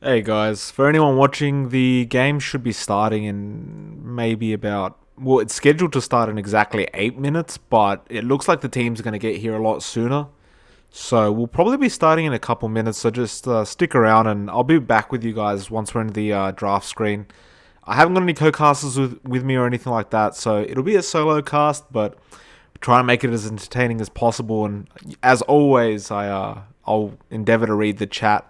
Hey guys, for anyone watching, the game should be starting in maybe about. Well, it's scheduled to start in exactly 8 minutes, but it looks like the team's going to get here a lot sooner. So we'll probably be starting in a couple minutes, so just stick around and I'll be back with you guys once we're in the draft screen. I haven't got any co-casters with me or anything like that, so it'll be a solo cast, but try and make it as entertaining as possible. And as always, I'll endeavor to read the chat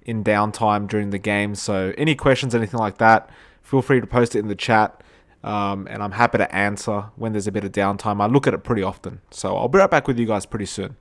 in downtime during the game. So any questions, anything like that, feel free to post it in the chat. And I'm happy to answer when there's a bit of downtime. I look at it pretty often. So I'll be right back with you guys pretty soon.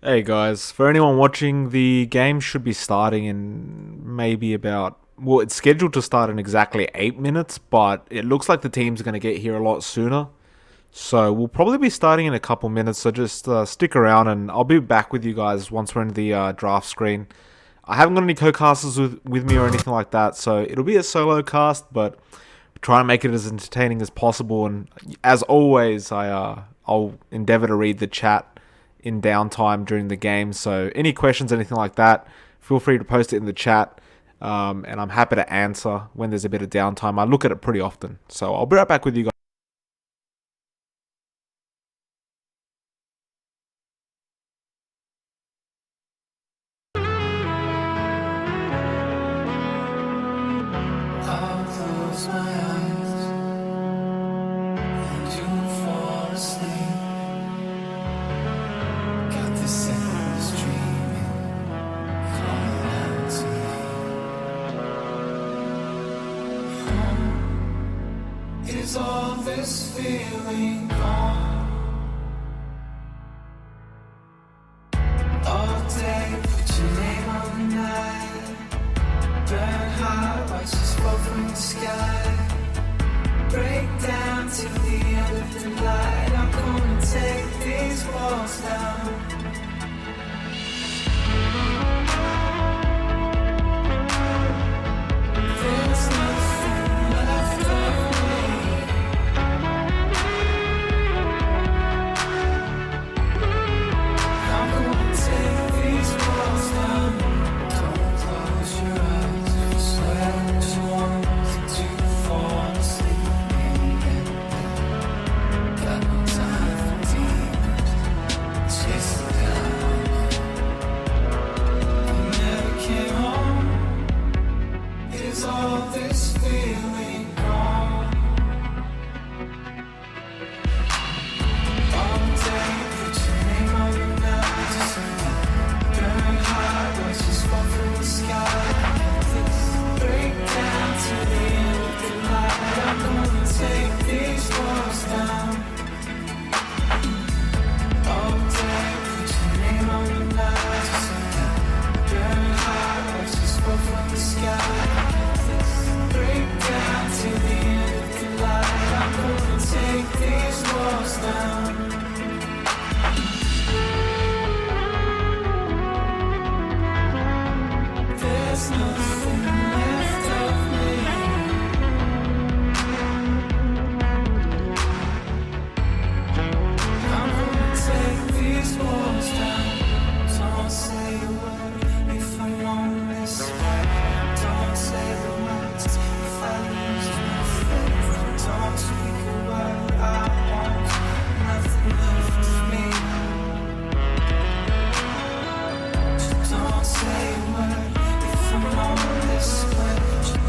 Hey guys, for anyone watching, the game should be starting in maybe about. Well, it's scheduled to start in exactly 8 minutes, but it looks like the team's going to get here a lot sooner. So we'll probably be starting in a couple minutes, so just stick around and I'll be back with you guys once we're in the draft screen. I haven't got any co-casters with me or anything like that, so it'll be a solo cast, but try and make it as entertaining as possible. And as always, I'll endeavor to read the chat in downtime during the game. So any questions, anything like that, feel free to post it in the chat. And I'm happy to answer when there's a bit of downtime. I look at it pretty often. So I'll be right back with you guys. I'll close my eyes and you fall asleep. Got this endless dreaming calling out to me. Is all this feeling gone? All day, put your name on the night. Burn hot, watch us fall from the sky. Break down till the end of the light. I'm gonna take these walls down. There's nothing left of me. I'm gonna take these walls down. Don't close your eyes if you swear that you want to fall asleep. Got no time for demons, chase them down. You never came home. Is all this feeling gone? All day, put your name on the map. Burn hot, watch us fall from the sky. Break down to the end of the light. I'm gonna take these walls down. All day, put your name on the map. Burn hot, watch us fall from the sky. Break down to the end of the light. I'm gonna take these walls down. There's nothing left of me. I'm gonna take these walls down. Don't say a word if I'm on this way. Don't say the words if I lose my faith. Don't speak a word, I want nothing left of me. Don't say a word if I'm on this way.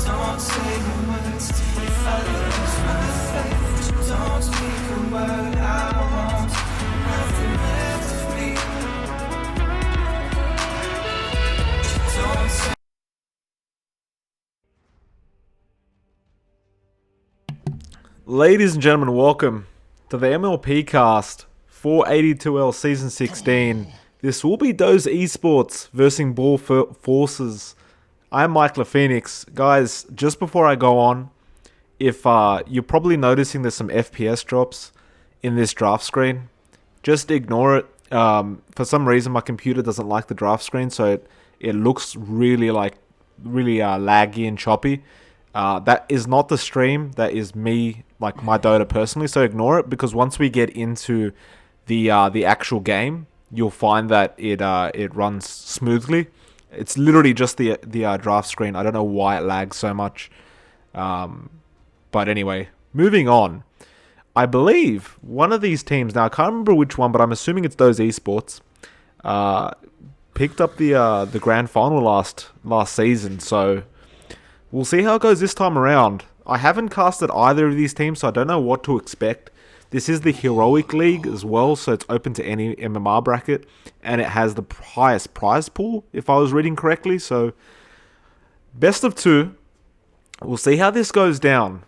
Don't say the words if I lose my faith. Don't speak a word, I want nothing left of me. Don't say. Ladies and gentlemen, welcome to the MLP cast for AD2L Season 16. This will be DoZe eSports versus BalForces. I'm Mike LaPhoenix. Guys, just before I go on, if you're probably noticing there's some FPS drops in this draft screen, just ignore it. For some reason, my computer doesn't like the draft screen, so it looks really laggy and choppy. That is not the stream. That is me, like my Dota personally. So ignore it, because once we get into the actual game, you'll find that it runs smoothly. It's literally just the draft screen. I don't know why it lags so much. But anyway, moving on. I believe one of these teams, now I can't remember which one, but I'm assuming it's DoZe eSports, picked up the grand final last season. So we'll see how it goes this time around. I haven't casted either of these teams, so I don't know what to expect. This is the Heroic League as well, so it's open to any MMR bracket, and it has the highest prize pool, if I was reading correctly. So best of two. We'll see how this goes down.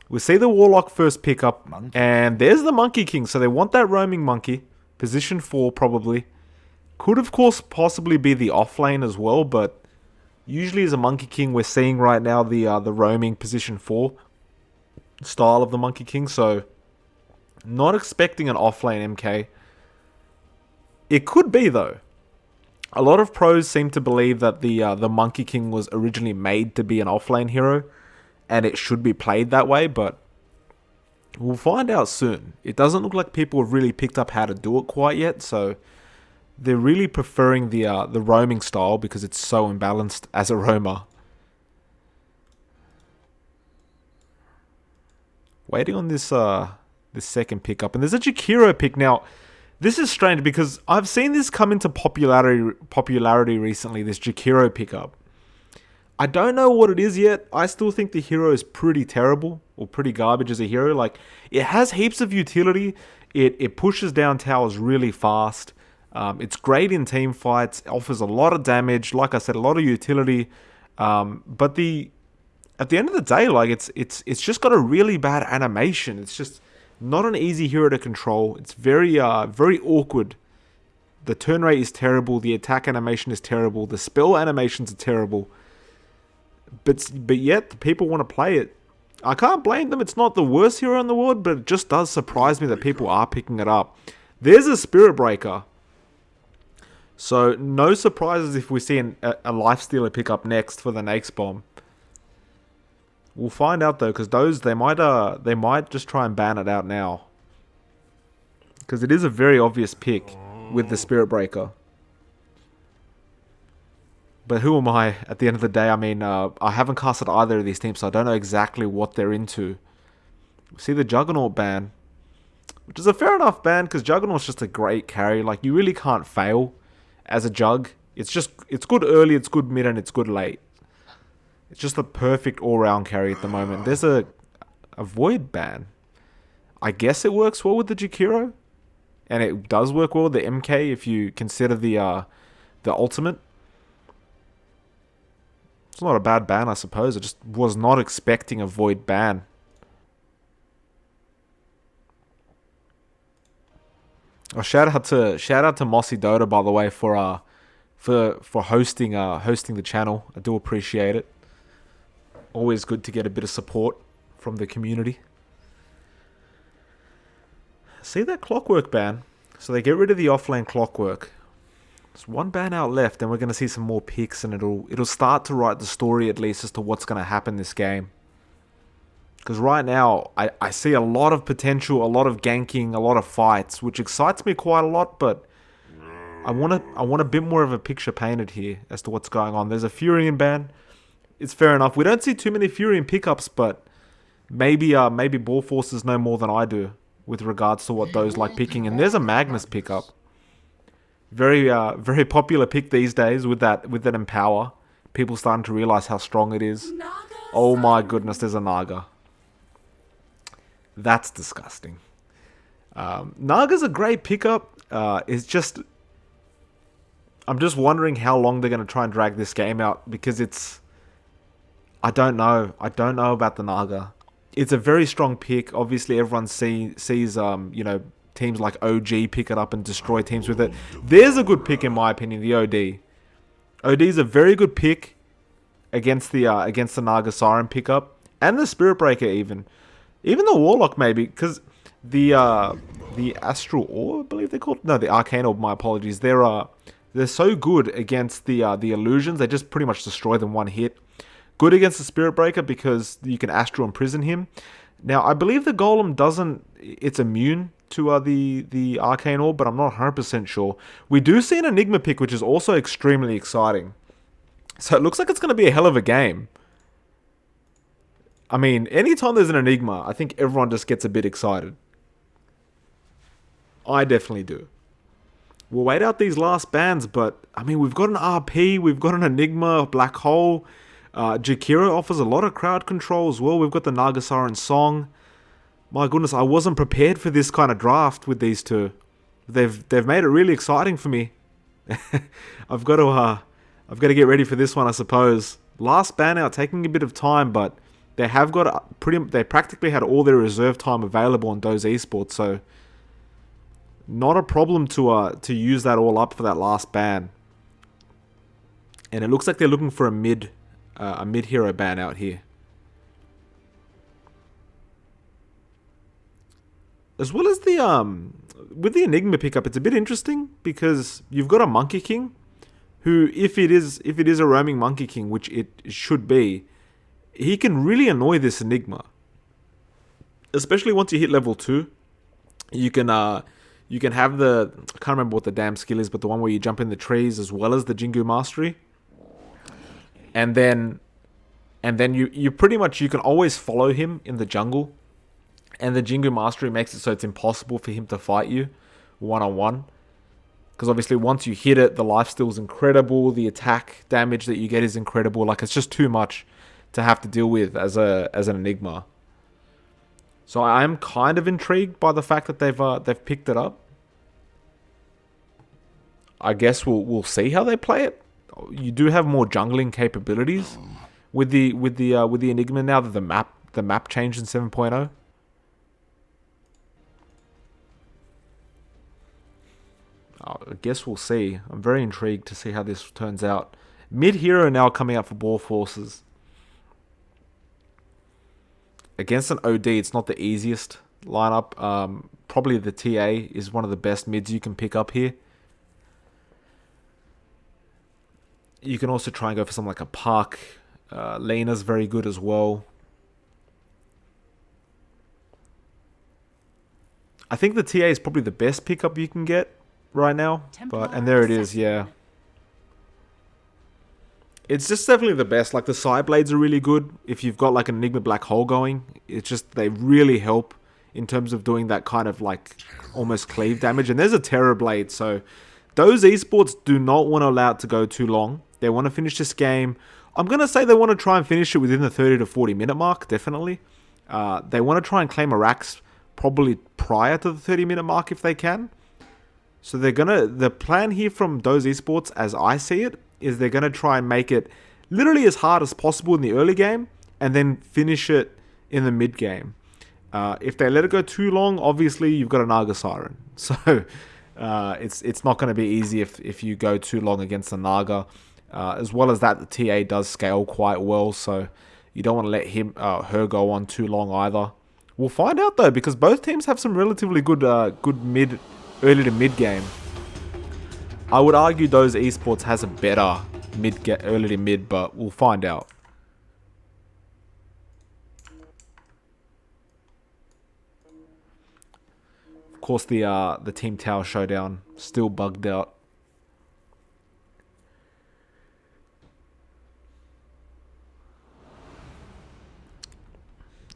We'll see the Warlock first pick up, and there's the Monkey King. So they want that roaming monkey, position 4 probably. Could, of course, possibly be the offlane as well, but usually as a Monkey King, we're seeing right now the roaming position 4 style of the Monkey King, so not expecting an offlane MK. It could be, though. A lot of pros seem to believe that the Monkey King was originally made to be an offlane hero, and it should be played that way, but we'll find out soon. It doesn't look like people have really picked up how to do it quite yet, so they're really preferring the roaming style because it's so imbalanced as a roamer. Waiting on this this second pickup, and there's a Jakiro pick now. This is strange because I've seen this come into popularity recently, this Jakiro pickup. I don't know what it is yet. I still think the hero is pretty terrible, or pretty garbage as a hero. Like, it has heaps of utility. It pushes down towers really fast. It's great in team fights. Offers a lot of damage. Like I said, a lot of utility. But at the end of the day, like it's just got a really bad animation. It's just not an easy hero to control. It's very awkward. The turn rate is terrible. The attack animation is terrible. The spell animations are terrible. But yet the people want to play it. I can't blame them. It's not the worst hero in the world, but it just does surprise me that people are picking it up. There's a Spirit Breaker. So no surprises if we see a Lifestealer pick up next for the Nakes Bomb. We'll find out though, because those they might just try and ban it out now, because it is a very obvious pick with the Spirit Breaker. But who am I at the end of the day? I mean, I haven't casted either of these teams, so I don't know exactly what they're into. See the Juggernaut ban, which is a fair enough ban because Juggernaut's just a great carry. Like, you really can't fail as a Jug. It's good early, it's good mid, and it's good late. It's just a perfect all-round carry at the moment. There's a Void ban. I guess it works well with the Jakiro, and it does work well with the MK if you consider the ultimate. It's not a bad ban, I suppose. I just was not expecting a Void ban. Oh, shout out to Mossy Dota, by the way, for hosting the channel. I do appreciate it. Always good to get a bit of support from the community. See that Clockwork ban? So they get rid of the offlane Clockwork. There's one ban out left, and we're going to see some more picks, and it'll start to write the story at least as to what's going to happen this game. Because right now, I see a lot of potential, a lot of ganking, a lot of fights, which excites me quite a lot, but I want a bit more of a picture painted here as to what's going on. There's a Furion ban. It's fair enough. We don't see too many Furion pickups, but maybe BalForces know more than I do with regards to what those like picking. And there's a Magnus pickup. Very popular pick these days with that Empower. People starting to realize how strong it is. Oh my goodness, there's a Naga. That's disgusting. Naga's a great pickup. It's just, I'm just wondering how long they're going to try and drag this game out, because I don't know. I don't know about the Naga. It's a very strong pick. Obviously, everyone sees teams like OG pick it up and destroy teams with it. There's a good pick in my opinion, the OD. OD is a very good pick against the Naga Siren pickup and the Spirit Breaker even the Warlock maybe, because the Astral Orb, I believe they're called. No, the Arcane Orb. My apologies. They're so good against the illusions. They just pretty much destroy them one hit. Good against the Spirit Breaker because you can Astral Imprison him. Now, I believe the Golem it's immune to the Arcane Orb, but I'm not 100% sure. We do see an Enigma pick, which is also extremely exciting. So it looks like it's going to be a hell of a game. I mean, anytime there's an Enigma, I think everyone just gets a bit excited. I definitely do. We'll wait out these last bans, but, I mean, we've got an RP, we've got an Enigma, a Black Hole. Jakiro offers a lot of crowd control as well. We've got the Naga Siren Song. My goodness, I wasn't prepared for this kind of draft with these two. They've made it really exciting for me. I've got to get ready for this one, I suppose. Last ban out, taking a bit of time, but they have got they practically had all their reserve time available on DoZe eSports, so Not a problem to use that all up for that last ban. And it looks like they're looking for a mid hero ban out here. As well as the with the Enigma pickup, it's a bit interesting because you've got a Monkey King who, if it is a roaming Monkey King, which it should be, he can really annoy this Enigma. Especially once you hit level 2, you can have the, I can't remember what the damn skill is, but the one where you jump in the trees as well as the Jingu Mastery. And then you pretty much, you can always follow him in the jungle. And the Jingu Mastery makes it so it's impossible for him to fight you one-on-one. Because obviously once you hit it, the lifesteal is incredible. The attack damage that you get is incredible. Like, it's just too much to have to deal with as an Enigma. So I am kind of intrigued by the fact that they've picked it up. I guess we'll see how they play it. You do have more jungling capabilities with the Enigma now that the map changed in 7.0. I guess we'll see. I'm very intrigued to see how this turns out. Mid-hero now coming up for BalForces. Against an OD, it's not the easiest lineup. Probably the TA is one of the best mids you can pick up here. You can also try and go for something like a Park. Lena's very good as well. I think the TA is probably the best pickup you can get right now. And there it is, yeah. It's just definitely the best. Like, the side blades are really good. If you've got like an Enigma Black Hole going, it's just, they really help in terms of doing that kind of like almost cleave damage. And there's a Terror Blade, so those eSports do not want to allow it to go too long. They want to finish this game. I'm going to say they want to try and finish it within the 30 to 40 minute mark, definitely. They want to try and claim a Rax probably prior to the 30 minute mark if they can. So the plan here from DoZe eSports, as I see it, is they're going to try and make it literally as hard as possible in the early game and then finish it in the mid game. If they let it go too long, obviously you've got a Naga Siren. So it's not going to be easy if you go too long against the Naga. As well as that, the TA does scale quite well, so you don't want to let her go on too long either. We'll find out though, because both teams have some relatively good early to mid game. I would argue DoZe eSports has a better early to mid, but we'll find out. Of course, the Team Tower Showdown still bugged out.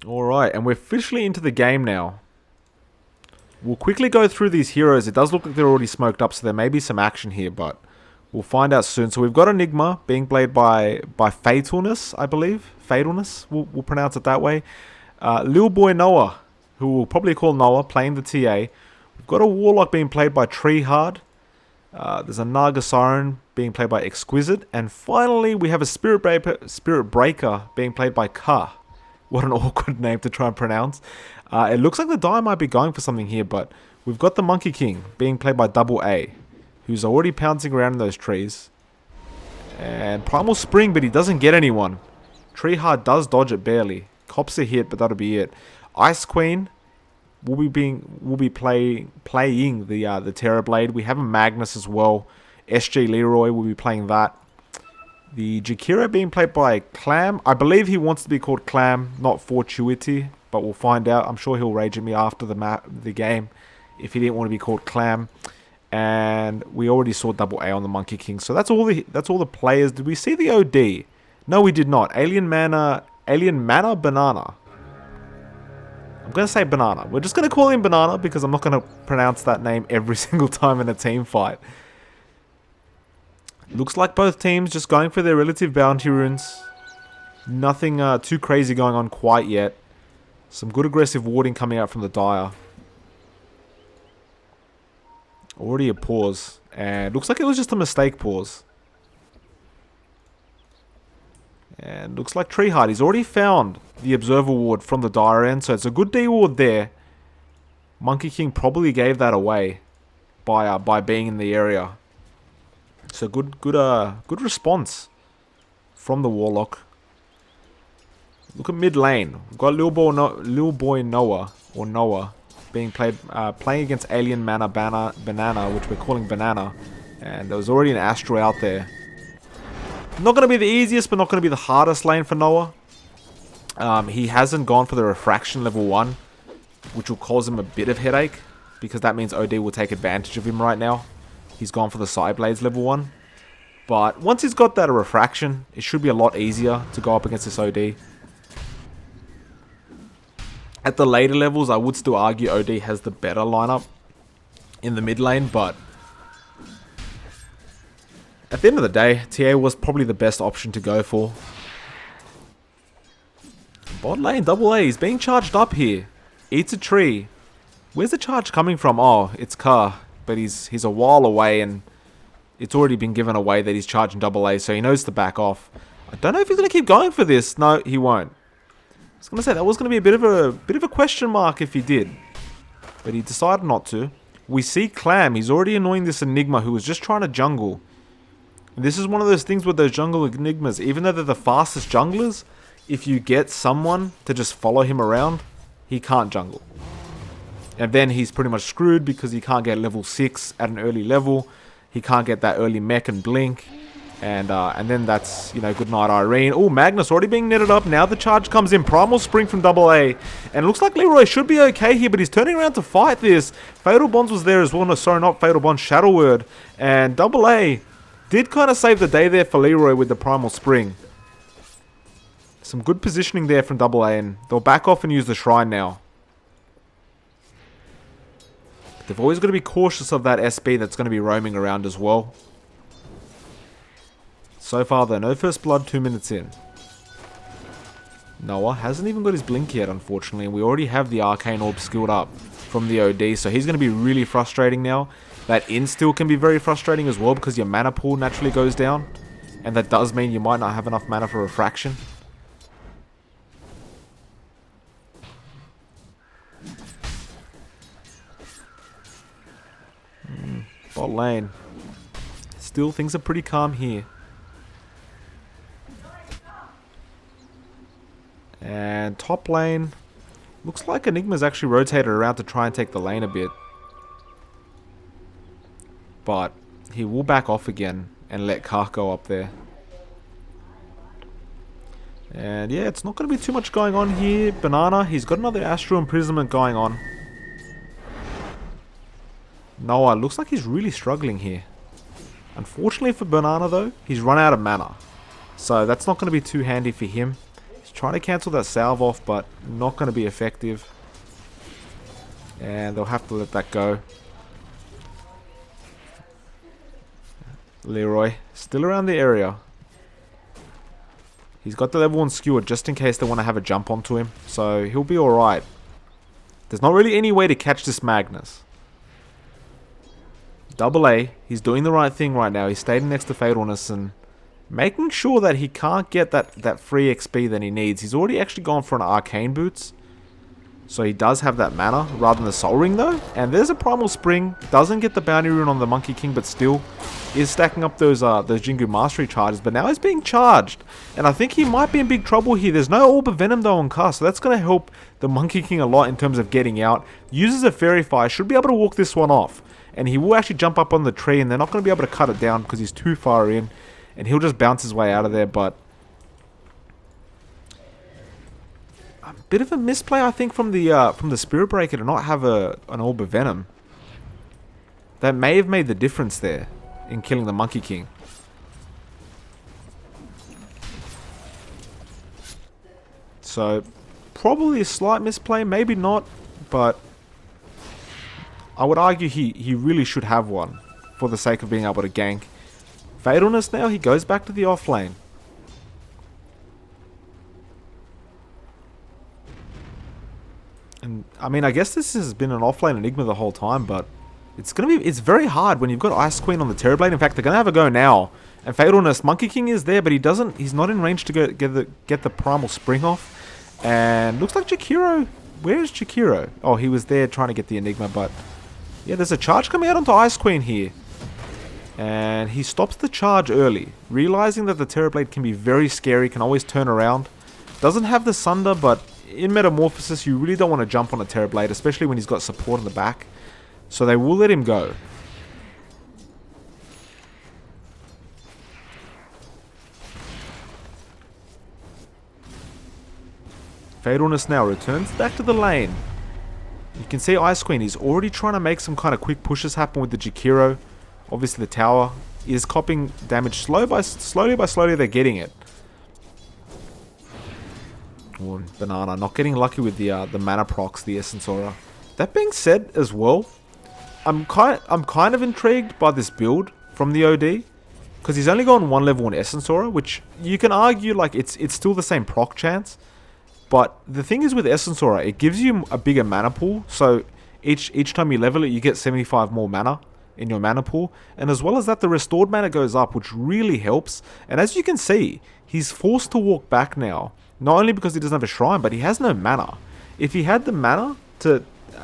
Alright, and we're officially into the game now. We'll quickly go through these heroes. It does look like they're already smoked up, so there may be some action here, but we'll find out soon. So we've got Enigma being played by Fatalness, I believe. Fatalness, we'll pronounce it that way. Lil Boy Noah, who we'll probably call Noah, playing the TA. We've got a Warlock being played by Treehard. There's a Naga Siren being played by Exquisite. And finally, we have a Spirit Breaker being played by Ka. What an awkward name to try and pronounce. It looks like the die might be going for something here, but we've got the Monkey King being played by Double A, who's already pouncing around in those trees. And Primal Spring, but he doesn't get anyone. Treehard does dodge it barely. Cops a hit, but that'll be it. Ice Queen will be playing the Terror Blade. We have a Magnus as well. SG Leroy will be playing that. The Jakiro being played by Clam. I believe he wants to be called Clam, not Fortuity, but we'll find out. I'm sure he'll rage at me after the game if he didn't want to be called Clam. And we already saw Double A on the Monkey King. So that's all the players. Did we see the OD? No, we did not. Alien Mana Banana. I'm going to say Banana. We're just going to call him Banana because I'm not going to pronounce that name every single time in a team fight. Looks like both teams just going for their relative bounty runes. Nothing too crazy going on quite yet. Some good aggressive warding coming out from the Dire. Already a pause. And looks like it was just a mistake pause. And looks like Treehard, he's already found the Observer Ward from the Dire end. So it's a good D ward there. Monkey King probably gave that away. by being in the area. So good response from the Warlock. Look at mid lane. We've got Lil Boy Noah being playing against Alien Banana, which we're calling Banana, and there was already an Astro out there. Not going to be the easiest, but not going to be the hardest lane for Noah. He hasn't gone for the Refraction level 1, which will cause him a bit of headache, because that means OD will take advantage of him right now. He's gone for the Psyblades level 1. But once he's got that Refraction, it should be a lot easier to go up against this OD. At the later levels, I would still argue OD has the better lineup in the mid lane, but at the end of the day, TA was probably the best option to go for. Bot lane, double A, he's being charged up here. Eats a tree. Where's the charge coming from? Oh, it's Car, but he's a while away, and it's already been given away that he's charging double A, so he knows to back off. I don't know if he's going to keep going for this. No, he won't. I was going to say, that was going to be a bit of a question mark if he did. But he decided not to. We see Clam. He's already annoying this Enigma who was just trying to jungle. And this is one of those things with those jungle Enigmas. Even though they're the fastest junglers, if you get someone to just follow him around, he can't jungle. And then he's pretty much screwed because he can't get level 6 at an early level. He can't get that early mech and blink. And then that's, you know, good night Irene. Oh, Magnus already being netted up. Now the charge comes in. Primal Spring from Double A. And it looks like Leroy should be okay here, but he's turning around to fight this. Fatal Bonds was there as well. No, sorry, not Fatal Bonds. Shadow Word. And Double A did kind of save the day there for Leroy with the Primal Spring. Some good positioning there from Double A. And they'll back off and use the Shrine now. But they've always got to be cautious of that SB that's going to be roaming around as well. So far though, no first blood 2 minutes in. Noah hasn't even got his blink yet, unfortunately, and we already have the Arcane Orb skilled up from the OD, so he's going to be really frustrating now. That instill can be very frustrating as well because your mana pool naturally goes down, and that does mean you might not have enough mana for Refraction. Bot lane. Still, things are pretty calm here. And top lane, looks like Enigma's actually rotated around to try and take the lane a bit. But he will back off again and let Kark go up there. And yeah, it's not going to be too much going on here. Banana, he's got another Astral Imprisonment going on. Noah, looks like he's really struggling here. Unfortunately for Banana though, he's run out of mana. So that's not going to be too handy for him. Trying to cancel that salve off, but not going to be effective. And they'll have to let that go. Leroy, still around the area. He's got the level 1 skewer just in case they want to have a jump onto him. So he'll be alright. There's not really any way to catch this Magnus. Double A, he's doing the right thing right now. He's staying next to Fatalness and making sure that he can't get that free XP that he needs. He's already actually gone for an Arcane Boots. So he does have that mana rather than the Soul Ring though. And there's a Primal Spring. Doesn't get the Bounty Rune on the Monkey King, but still is stacking up those Jingu Mastery charges. But now he's being charged. And I think he might be in big trouble here. There's no Orb of Venom though on cast. So that's going to help the Monkey King a lot in terms of getting out. Uses a Fairy Fire. Should be able to walk this one off. And he will actually jump up on the tree. And they're not going to be able to cut it down because he's too far in. And he'll just bounce his way out of there, but a bit of a misplay, I think, from the Spirit Breaker to not have an Orb of Venom. That may have made the difference there in killing the Monkey King. So, probably a slight misplay, maybe not, but I would argue he really should have one for the sake of being able to gank. Fatalness now, he goes back to the off lane. And I mean, I guess this has been an offlane Enigma the whole time, but it's very hard when you've got Ice Queen on the Terrorblade. In fact, they're gonna have a go now. And Fatalness, Monkey King is there, but he's not in range to get the Primal Spring off. And looks like Jakiro, where is Jakiro? Oh, he was there trying to get the Enigma, but Yeah, there's a charge coming out onto Ice Queen here. And he stops the charge early, realizing that the Terrorblade can be very scary, can always turn around. Doesn't have the Sunder, but in Metamorphosis, you really don't want to jump on a Terrorblade, especially when he's got support in the back. So they will let him go. Fatalness now returns back to the lane. You can see Ice Queen, he's already trying to make some kind of quick pushes happen with the Jakiro. Obviously the tower is copying damage slowly by slowly they're getting it. Oh, Banana not getting lucky with the mana procs, the Essence Aura. That being said as well, I'm kind of intrigued by this build from the OD. Because he's only gone one level in Essence Aura, which you can argue like it's still the same proc chance. But the thing is with Essence Aura, it gives you a bigger mana pool. So each time you level it, you get 75 more mana in your mana pool. And as well as that, the restored mana goes up, which really helps. And as you can see, he's forced to walk back now. Not only because he doesn't have a shrine, but he has no mana. If he had the mana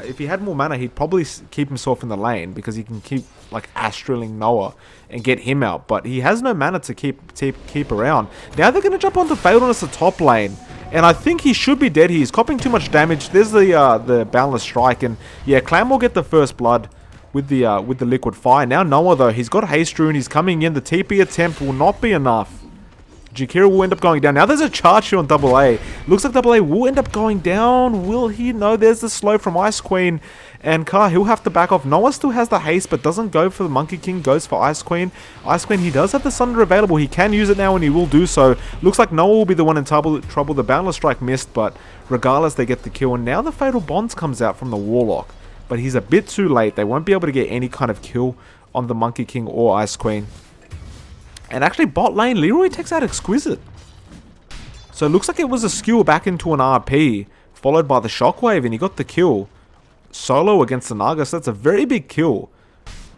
if he had more mana, he'd probably keep himself in the lane because he can keep like astraling Noah and get him out. But he has no mana to keep around. Now they're going to jump onto Fatalness the top lane. And I think he should be dead. He's copying too much damage. There's the Boundless Strike. And yeah, Clan will get the first blood with the Liquid Fire. Now Noah though, he's got Haste Rune. He's coming in. The TP attempt will not be enough. Jakiro will end up going down. Now there's a charge here on AA. Looks like AA will end up going down. Will he? No, there's the slow from Ice Queen. And Car, he'll have to back off. Noah still has the haste, but doesn't go for the Monkey King. Goes for Ice Queen. Ice Queen, he does have the Sunder available. He can use it now, and he will do so. Looks like Noah will be the one in trouble. The Boundless Strike missed, but regardless, they get the kill. And now the Fatal Bonds comes out from the Warlock. But he's a bit too late. They won't be able to get any kind of kill on the Monkey King or Ice Queen. And actually, bot lane, Leroy takes out Exquisite. So it looks like it was a skewer back into an RP, followed by the Shockwave, and he got the kill. Solo against the Naga, so that's a very big kill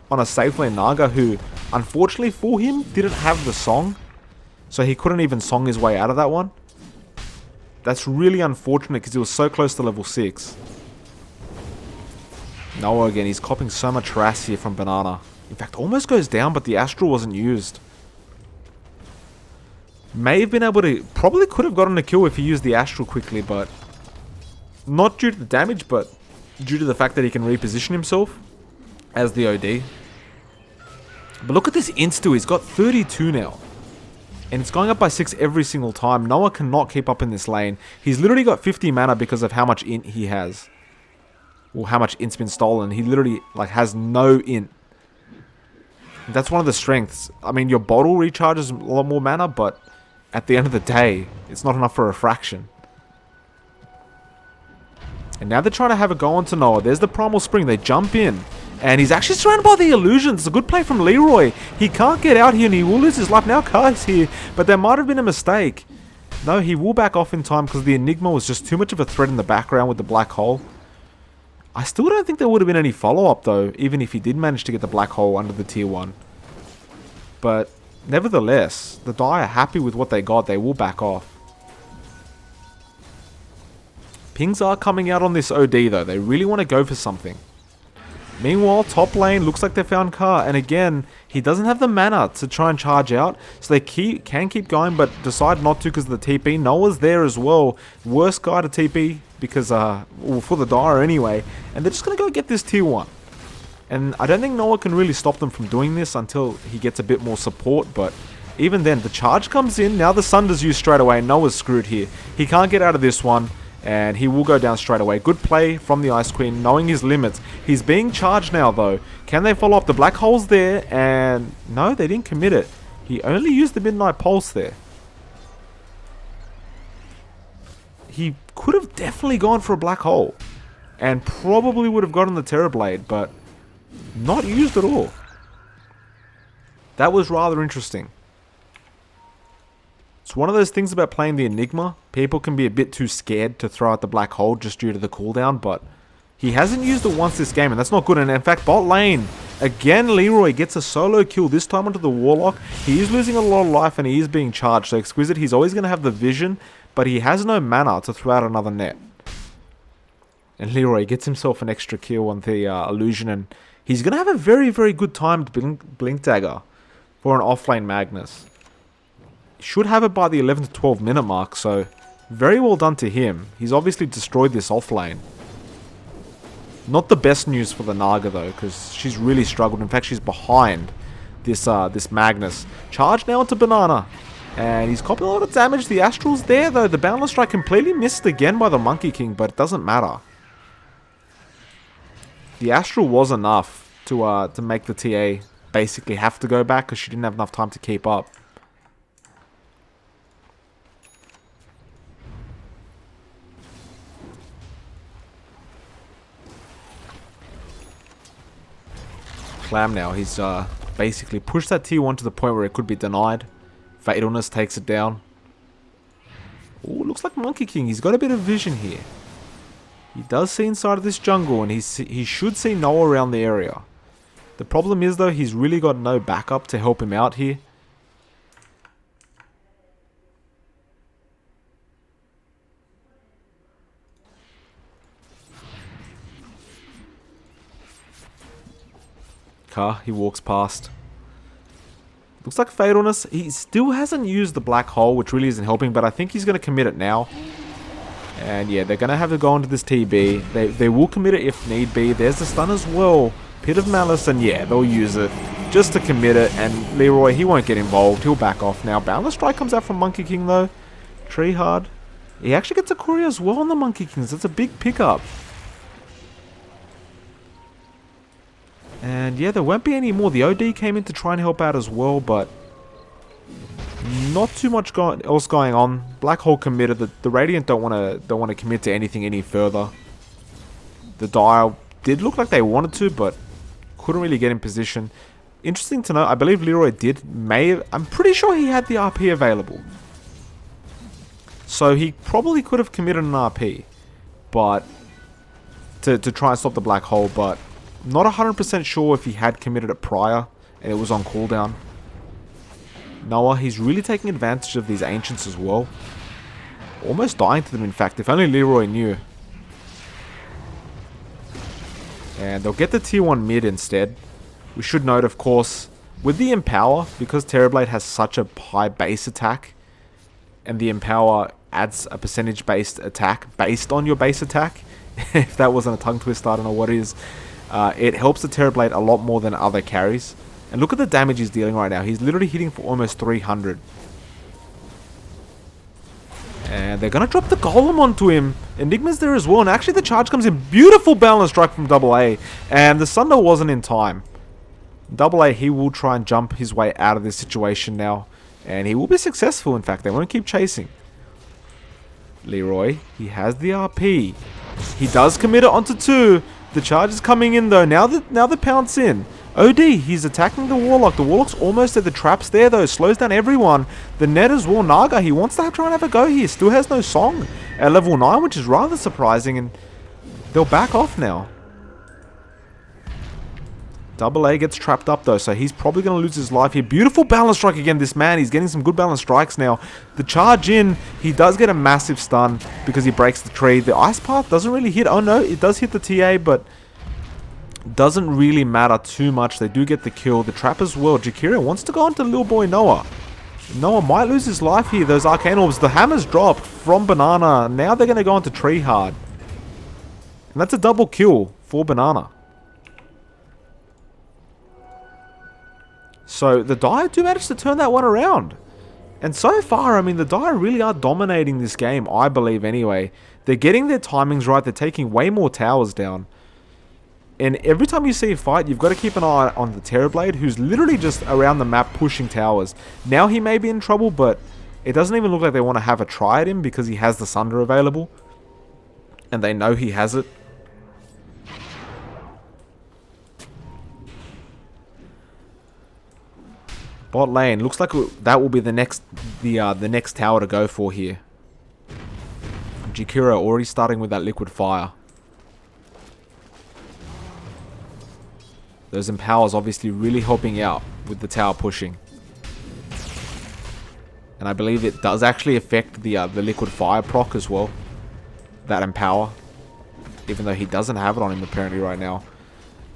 on a safe lane Naga who, unfortunately for him, didn't have the song. So he couldn't even song his way out of that one. That's really unfortunate because he was so close to level 6. Noah again, he's copying so much harass here from Banana. In fact, almost goes down, but the Astral wasn't used. May have been able to, probably could have gotten a kill if he used the Astral quickly, but not due to the damage, but due to the fact that he can reposition himself as the OD. But look at this insta, he's got 32 now. And it's going up by 6 every single time. Noah cannot keep up in this lane. He's literally got 50 mana because of how much int he has. Or how much int's been stolen. He literally like has no int. That's one of the strengths. I mean, your bottle recharges a lot more mana, but at the end of the day, it's not enough for a fraction. And now they're trying to have a go on to Noah. There's the Primal Spring. They jump in. And he's actually surrounded by the illusions. It's a good play from Leroy. He can't get out here and he will lose his life. Now Kai's here. But there might have been a mistake. No, he will back off in time because the Enigma was just too much of a threat in the background with the Black Hole. I still don't think there would have been any follow-up though, even if he did manage to get the Black Hole under the tier 1. But nevertheless, the Dire are happy with what they got. They will back off. Pings are coming out on this OD though. They really want to go for something. Meanwhile, top lane looks like they found Car. And again, he doesn't have the mana to try and charge out. So they can keep going, but decide not to because of the TP. Noah's there as well. Worst guy to TP because, well, for the Dire anyway. And they're just going to go get this tier 1. And I don't think Noah can really stop them from doing this until he gets a bit more support. But even then, the charge comes in. Now the Sunder's used straight away. Noah's screwed here. He can't get out of this one. And he will go down straight away. Good play from the Ice Queen, knowing his limits. He's being charged now, though. Can they follow up? The Black Hole's there. And no, they didn't commit it. He only used the Midnight Pulse there. He could have definitely gone for a Black Hole. And probably would have gotten the Terrorblade, but not used at all. That was rather interesting. It's one of those things about playing the Enigma. People can be a bit too scared to throw out the Black Hole just due to the cooldown, but he hasn't used it once this game, and that's not good. And in fact, bot lane, again, Leroy gets a solo kill, this time onto the Warlock. He is losing a lot of life, and he is being charged. So Exquisite, he's always going to have the vision, but he has no mana to throw out another net. And Leroy gets himself an extra kill on the Illusion, and He's going to have a very, very good timed Blink Dagger for an offlane Magnus. Should have it by the 11 to 12 minute mark, so very well done to him. He's obviously destroyed this offlane. Not the best news for the Naga though, because she's really struggled. In fact, she's behind this Magnus. Charge now into Banana. And he's copying a lot of damage. The Astral's there though. The Boundless Strike completely missed again by the Monkey King, but it doesn't matter. The Astral was enough to make the TA basically have to go back because she didn't have enough time to keep up. Clam now, he's basically pushed that T1 to the point where it could be denied. Fatalness takes it down. Oh, looks like Monkey King. He's got a bit of vision here. He does see inside of this jungle, and he should see Noah around the area. The problem is, though, he's really got no backup to help him out here. Car, he walks past. Looks like Fatalness. He still hasn't used the Black Hole, which really isn't helping, but I think he's going to commit it now. And yeah, they're going to have to go into this TB. They will commit it if need be. There's the stun as well. Pit of Malice, and yeah, they'll use it just to commit it. And Leroy, he won't get involved. He'll back off now. Boundless Strike comes out from Monkey King, though. Tree Hard. He actually gets a courier as well on the Monkey Kings. That's a big pickup. And yeah, there won't be any more. The OD came in to try and help out as well, but not too much else going on. Black Hole committed. The Radiant don't want to commit to anything any further. The Dire did look like they wanted to, but couldn't really get in position. Interesting to know, I believe Leroy I'm pretty sure he had the RP available. So he probably could have committed an RP, but to try and stop the Black Hole, but not 100% sure if he had committed it prior and it was on cooldown. Noah, he's really taking advantage of these Ancients as well. Almost dying to them, in fact, if only Leroy knew. And they'll get the tier 1 mid instead. We should note, of course, with the Empower, because Terrorblade has such a high base attack, and the Empower adds a percentage-based attack based on your base attack, if that wasn't a tongue twister, I don't know what it is. It helps the Terrorblade a lot more than other carries. And look at the damage he's dealing right now. He's literally hitting for almost 300. And they're going to drop the Golem onto him. Enigma's there as well. And actually the charge comes in. Beautiful balance strike from AA. And the Sunder wasn't in time. AA, he will try and jump his way out of this situation now. And he will be successful, in fact. They won't keep chasing. Leroy, he has the RP. He does commit it onto 2. The charge is coming in though. Now the pounce in. OD, he's attacking the Warlock. The Warlock's almost at the traps there though. Slows down everyone. The Net as well. Naga, he wants to try and have a go here. Still has no song at level 9, which is rather surprising. And they'll back off now. AA gets trapped up though, so he's probably going to lose his life here. Beautiful balance strike again, this man. He's getting some good balance strikes now. The charge in, he does get a massive stun because he breaks the tree. The Ice Path doesn't really hit. Oh no, it does hit the TA, but doesn't really matter too much. They do get the kill. The trap as well. Jakira wants to go onto little boy Noah. Noah might lose his life here. Those Arcane Orbs. The hammer's dropped from Banana. Now they're going to go onto Tree Hard. And that's a double kill for Banana. So the Dire do manage to turn that one around. And so far, I mean, the Dire really are dominating this game, I believe anyway. They're getting their timings right. They're taking way more towers down. And every time you see a fight, you've got to keep an eye on the Terrorblade, who's literally just around the map pushing towers. Now he may be in trouble, but it doesn't even look like they want to have a try at him because he has the Sunder available. And they know he has it. Bot lane, looks like that will be the next tower to go for here. Jakiro already starting with that liquid fire. Those empowers obviously really helping out with the tower pushing. And I believe it does actually affect the liquid fire proc as well. That empower. Even though he doesn't have it on him apparently right now.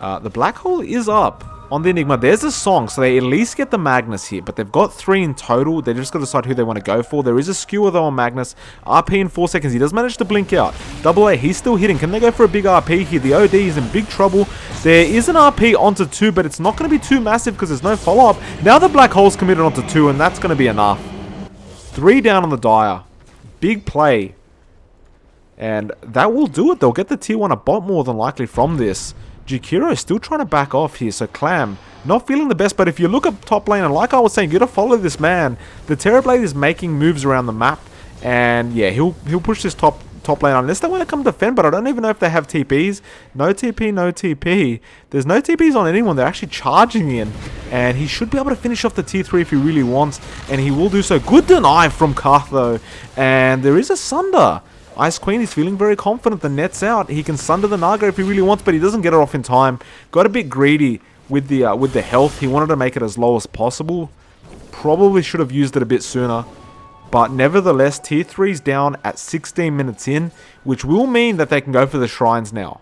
The black hole is up on the Enigma. There's a song, so they at least get the Magnus here, but they've got 3 in total. They just got to decide who they want to go for. There is a skewer though on Magnus. RP in 4 seconds. He does manage to blink out. AA, he's still hitting. Can they go for a big RP here? The OD is in big trouble. There is an RP onto 2, but it's not going to be too massive because there's no follow-up. Now the black hole's committed onto 2, and that's going to be enough. 3 down on the Dire. Big play. And that will do it. They'll get the tier 1 a bot more than likely from this. Jukiro is still trying to back off here, so Clam not feeling the best, but if you look up top lane, and like I was saying, you gotta follow this man. The Terrorblade is making moves around the map, and yeah, he'll push this top lane unless they want to come defend, but I don't even know if they have TPs. No TP, no TP. There's no TPs on anyone. They're actually charging in, and he should be able to finish off the tier 3 if he really wants, and he will do so. Good deny from Karth though, and there is a Sunder. Ice Queen is feeling very confident. The net's out. He can sunder the Naga if he really wants, but he doesn't get it off in time. Got a bit greedy with the health. He wanted to make it as low as possible. Probably should have used it a bit sooner. But nevertheless, tier 3's down at 16 minutes in, which will mean that they can go for the shrines now.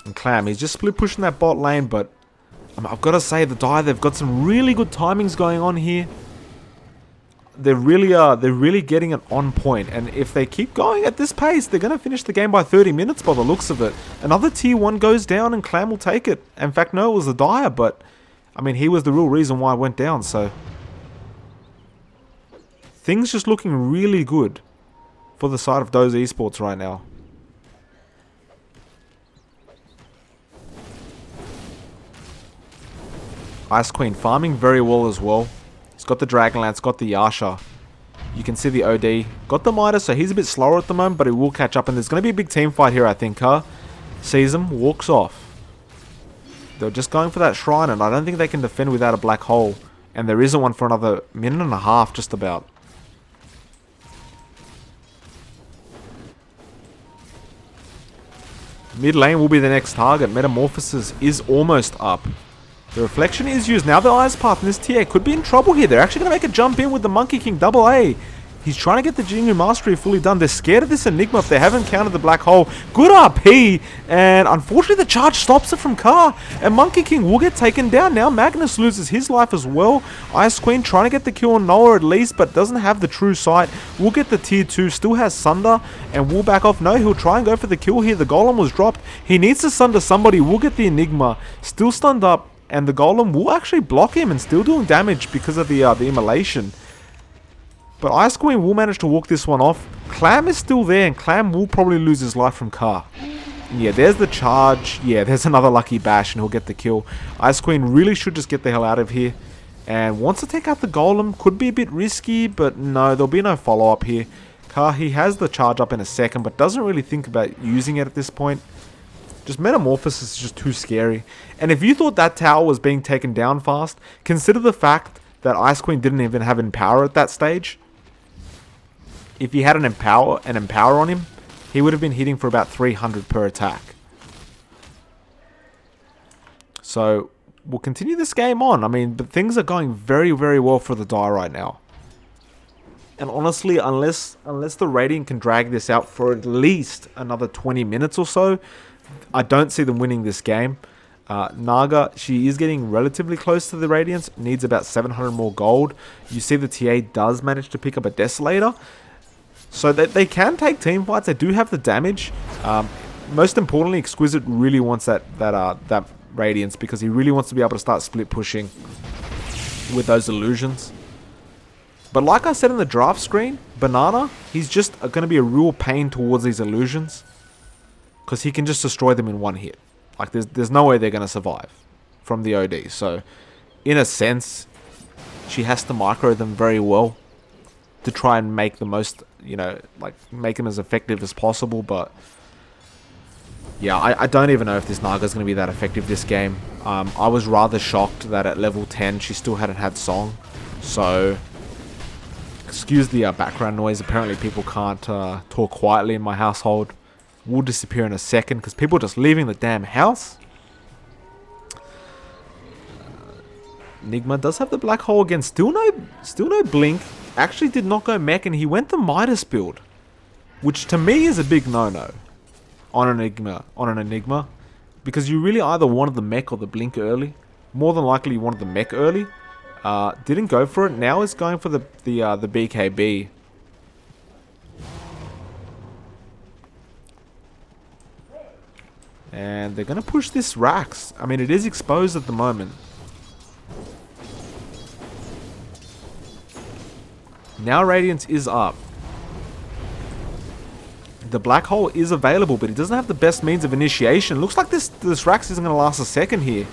And Clam, he's just split pushing that bot lane, but I've got to say, the Dire, they've got some really good timings going on here. They're really getting it on point, and if they keep going at this pace, they're going to finish the game by 30 minutes by the looks of it. Another tier 1 goes down and Clam will take it. In fact, no, it was the Dire, but I mean, he was the real reason why it went down, so things just looking really good for the side of DoZe eSports right now. Ice Queen farming very well as well. He's got the Dragonlance, got the Yasha. You can see the OD. Got the Midas, so he's a bit slower at the moment, but he will catch up. And there's going to be a big team fight here, I think, huh? Sees him, walks off. They're just going for that shrine, and I don't think they can defend without a black hole. And there isn't one for another minute and a half, just about. Mid lane will be the next target. Metamorphosis is almost up. The reflection is used. Now the Ice Path in this tier could be in trouble here. They're actually going to make a jump in with the Monkey King AA. He's trying to get the Jingu Mastery fully done. They're scared of this Enigma if they haven't countered the Black Hole. Good RP. And unfortunately the charge stops it from Car. And Monkey King will get taken down. Now Magnus loses his life as well. Ice Queen trying to get the kill on Noah at least, but doesn't have the true sight. Will get the tier 2. Still has Sunder. And will back off. No, he'll try and go for the kill here. The Golem was dropped. He needs to Sunder somebody. Will get the Enigma. Still stunned up. And the Golem will actually block him and still doing damage because of the immolation. But Ice Queen will manage to walk this one off. Clam is still there, and Clam will probably lose his life from Car. Yeah, there's the charge. Yeah, there's another lucky bash, and he'll get the kill. Ice Queen really should just get the hell out of here. And wants to take out the Golem. Could be a bit risky, but no, there'll be no follow-up here. Car, he has the charge up in a second, but doesn't really think about using it at this point. Just Metamorphosis is just too scary. And if you thought that tower was being taken down fast, consider the fact that Ice Queen didn't even have Empower at that stage. If he had an Empower on him, he would have been hitting for about 300 per attack. So, we'll continue this game on. I mean, but things are going very, very well for the Dire right now. And honestly, unless the Radiant can drag this out for at least another 20 minutes or so, I don't see them winning this game. Naga, she is getting relatively close to the Radiance. Needs about 700 more gold. You see the TA does manage to pick up a Desolator. So that they can take team fights. They do have the damage. Most importantly, Exquisite really wants that Radiance because he really wants to be able to start split pushing with those illusions. But like I said in the draft screen, Banana, he's just going to be a real pain towards these illusions. Because he can just destroy them in one hit. Like, there's no way they're going to survive from the OD. So, in a sense, she has to micro them very well to try and make the most, you know, like, make them as effective as possible. But, yeah, I don't even know if this Naga is going to be that effective this game. I was rather shocked that at level 10, she still hadn't had Song. So, excuse the background noise. Apparently, people can't talk quietly in my household. Will disappear in a second because people are just leaving the damn house. Enigma does have the black hole again. Still no blink. Actually did not go mech, and he went the Midas build. which to me is a big no-no on an Enigma, because you really either wanted the mech or the blink early. More than likely you wanted the mech early. Didn't go for it. Now it's going for the BKB. And they're going to push this Rax. I mean, it is exposed at the moment. Now Radiance is up. The black hole is available, but he doesn't have the best means of initiation. Looks like this Rax isn't going to last a second here.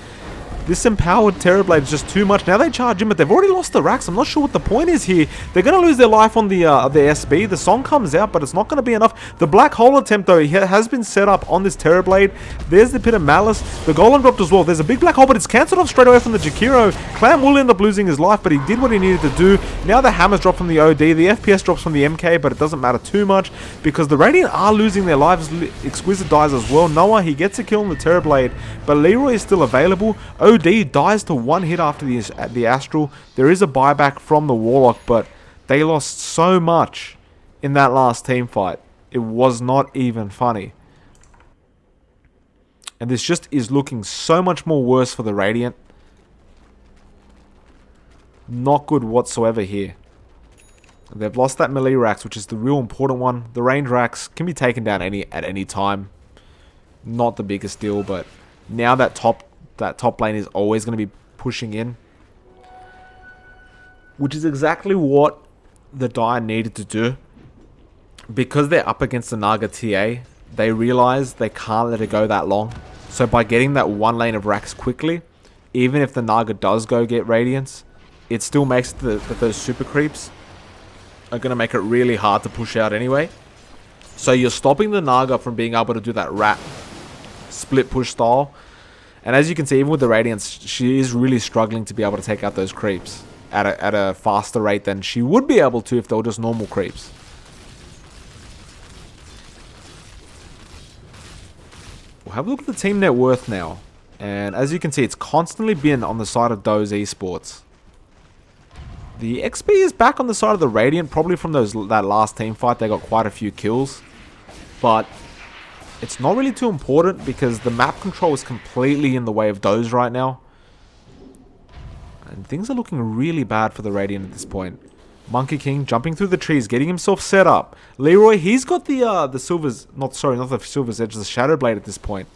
This empowered Terrorblade is just too much. Now they charge him, but they've already lost the Rax. I'm not sure what the point is here. They're going to lose their life on the SB. The song comes out, but it's not going to be enough. The black hole attempt, though, has been set up on this Terrorblade. There's the Pit of Malice. The Golem dropped as well. There's a big black hole, but it's cancelled off straight away from the Jakiro. Clam will end up losing his life, but he did what he needed to do. Now the hammers drop from the OD. The FPS drops from the MK, but it doesn't matter too much because the Radiant are losing their lives. Exquisite dies as well. Noah, he gets a kill on the Terrorblade, but Leroy is still available. OD dies to one hit after the Astral. There is a buyback from the Warlock, but they lost so much in that last team fight. It was not even funny. And this just is looking so much more worse for the Radiant. Not good whatsoever here. They've lost that melee Rax, which is the real important one. The range Rax can be taken down at any time. Not the biggest deal, but now that top lane is always going to be pushing in, which is exactly what the Dire needed to do. Because they're up against the Naga TA, they realize they can't let it go that long. So by getting that one lane of Rax quickly, even if the Naga does go get Radiance, it still makes those super creeps are going to make it really hard to push out anyway. So you're stopping the Naga from being able to do that rat split push style. And as you can see, even with the Radiance, she is really struggling to be able to take out those creeps at a faster rate than she would be able to if they were just normal creeps. We'll have a look at the team net worth now. And as you can see, it's constantly been on the side of DoZe eSports. The XP is back on the side of the Radiant, probably from that last team fight. They got quite a few kills. But it's not really too important because the map control is completely in the way of DoZe right now. And things are looking really bad for the Radiant at this point. Monkey King jumping through the trees, getting himself set up. Leroy, he's got the Silver's, not the Silver's Edge, the Shadow Blade at this point.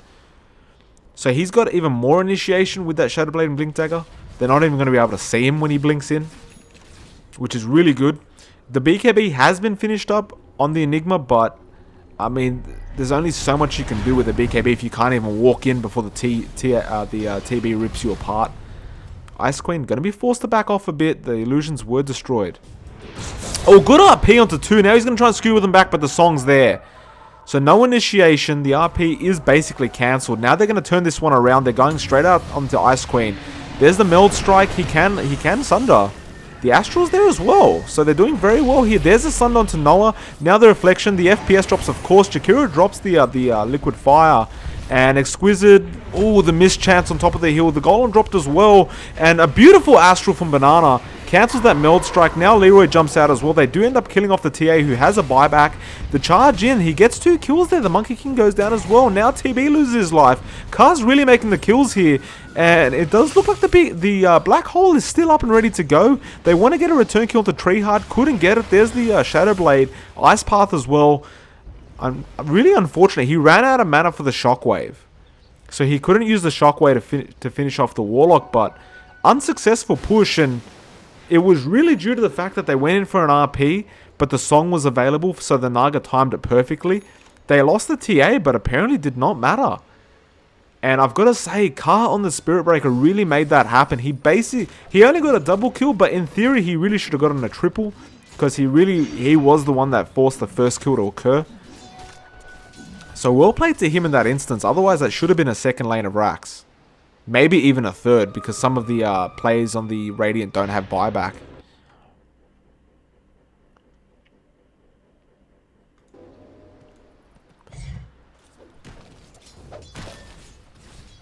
So he's got even more initiation with that Shadow Blade and Blink Dagger. They're not even going to be able to see him when he blinks in, which is really good. The BKB has been finished up on the Enigma, but I mean, there's only so much you can do with the BKB if you can't even walk in before the TB rips you apart. Ice Queen going to be forced to back off a bit. The illusions were destroyed. Oh, good RP onto 2. Now he's going to try and skewer them back, but the song's there. So no initiation. The RP is basically cancelled. Now they're going to turn this one around. They're going straight out onto Ice Queen. There's the Meld Strike. He can Sunder. The Astral's there as well, so they're doing very well here. There's the Sunder onto Noah. Now the Reflection. The FPS drops, of course. Jakiro drops the Liquid Fire. And Exquisite, oh, the mischance on top of the hill. The Golem dropped as well. And a beautiful Astral from Banana cancels that Meld Strike. Now Leroy jumps out as well. They do end up killing off the TA, who has a buyback. The charge in, he gets 2 kills there. The Monkey King goes down as well. Now TB loses his life. Car's really making the kills here. And it does look like the Black Hole is still up and ready to go. They want to get a return kill to Treeheart. Couldn't get it. There's the Shadow Blade. Ice Path as well. Really unfortunate. He ran out of mana for the Shockwave. So he couldn't use the Shockwave to finish off the Warlock. But unsuccessful push. And it was really due to the fact that they went in for an RP. But the song was available. So the Naga timed it perfectly. They lost the TA. But apparently did not matter. And I've got to say, Car on the Spirit Breaker really made that happen. He only got a double kill. But in theory, he really should have gotten a triple. Because he was the one that forced the first kill to occur. So well played to him in that instance. Otherwise, that should have been a second lane of Rax. Maybe even a third, because some of the players on the Radiant don't have buyback.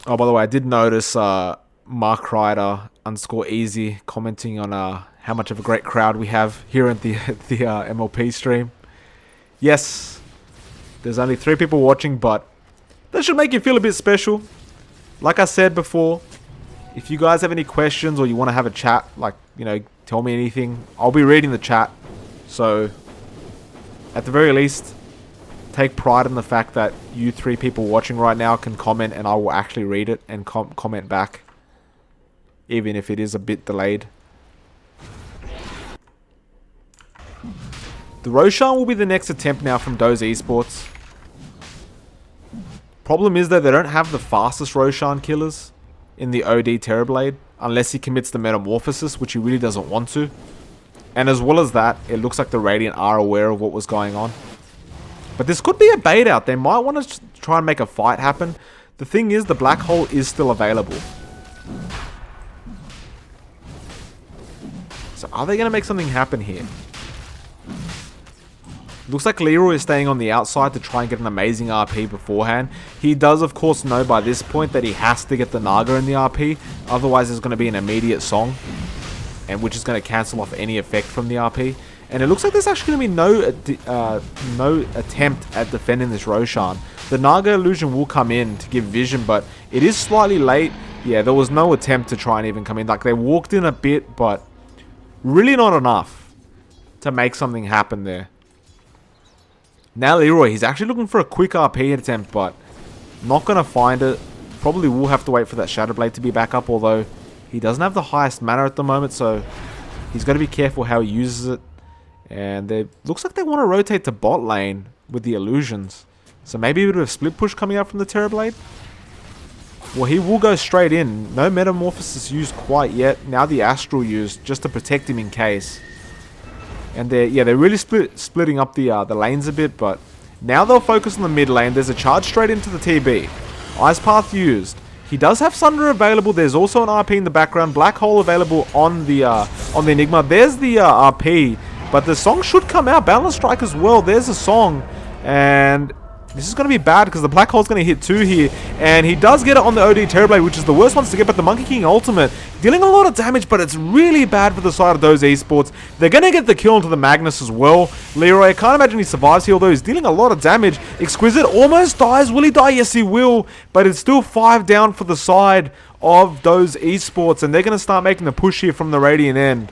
Oh, by the way, I did notice Mark Ryder _easy commenting on how much of a great crowd we have here at the MLP stream. Yes, There's only 3 people watching, but that should make you feel a bit special. Like I said before, if you guys have any questions or you want to have a chat, like, you know, tell me anything, I'll be reading the chat. So, at the very least, take pride in the fact that you 3 people watching right now can comment and I will actually read it and comment back. Even if it is a bit delayed. The Roshan will be the next attempt now from DoZe eSports. Problem is that they don't have the fastest Roshan killers in the OD Terrorblade, unless he commits the Metamorphosis, which he really doesn't want to. And as well as that, it looks like the Radiant are aware of what was going on. But this could be a bait out. They might want to try and make a fight happen. The thing is, the Black Hole is still available. So are they going to make something happen here? Looks like Leroy is staying on the outside to try and get an amazing RP beforehand. He does, of course, know by this point that he has to get the Naga in the RP. Otherwise, there's going to be an immediate song, and which is going to cancel off any effect from the RP. And it looks like there's actually going to be no attempt at defending this Roshan. The Naga illusion will come in to give vision, but it is slightly late. Yeah, there was no attempt to try and even come in. Like, they walked in a bit, but really not enough to make something happen there. Now Leroy, he's actually looking for a quick RP attempt, but not going to find it. Probably will have to wait for that Shadow Blade to be back up, although he doesn't have the highest mana at the moment, so he's got to be careful how he uses it. And it looks like they want to rotate to bot lane with the illusions. So maybe a bit of a split push coming out from the Terrorblade. Well, he will go straight in. No Metamorphosis used quite yet. Now the Astral used just to protect him in case. And they're really splitting up the lanes a bit, but now they'll focus on the mid lane. There's a charge straight into the TB. Ice Path used. He does have Sunder available. There's also an RP in the background. Black Hole available on the Enigma. There's the RP, but the song should come out. Balance Strike as well. There's a song, and this is going to be bad because the Black Hole's going to hit 2 here. And he does get it on the OD Terrorblade, which is the worst ones to get, but the Monkey King ultimate dealing a lot of damage, but it's really bad for the side of DoZe eSports. They're going to get the kill into the Magnus as well. Leroy, I can't imagine he survives here, although he's dealing a lot of damage. Exquisite almost dies. Will he die? Yes, he will. But it's still 5 down for the side of DoZe eSports, and they're going to start making the push here from the Radiant end.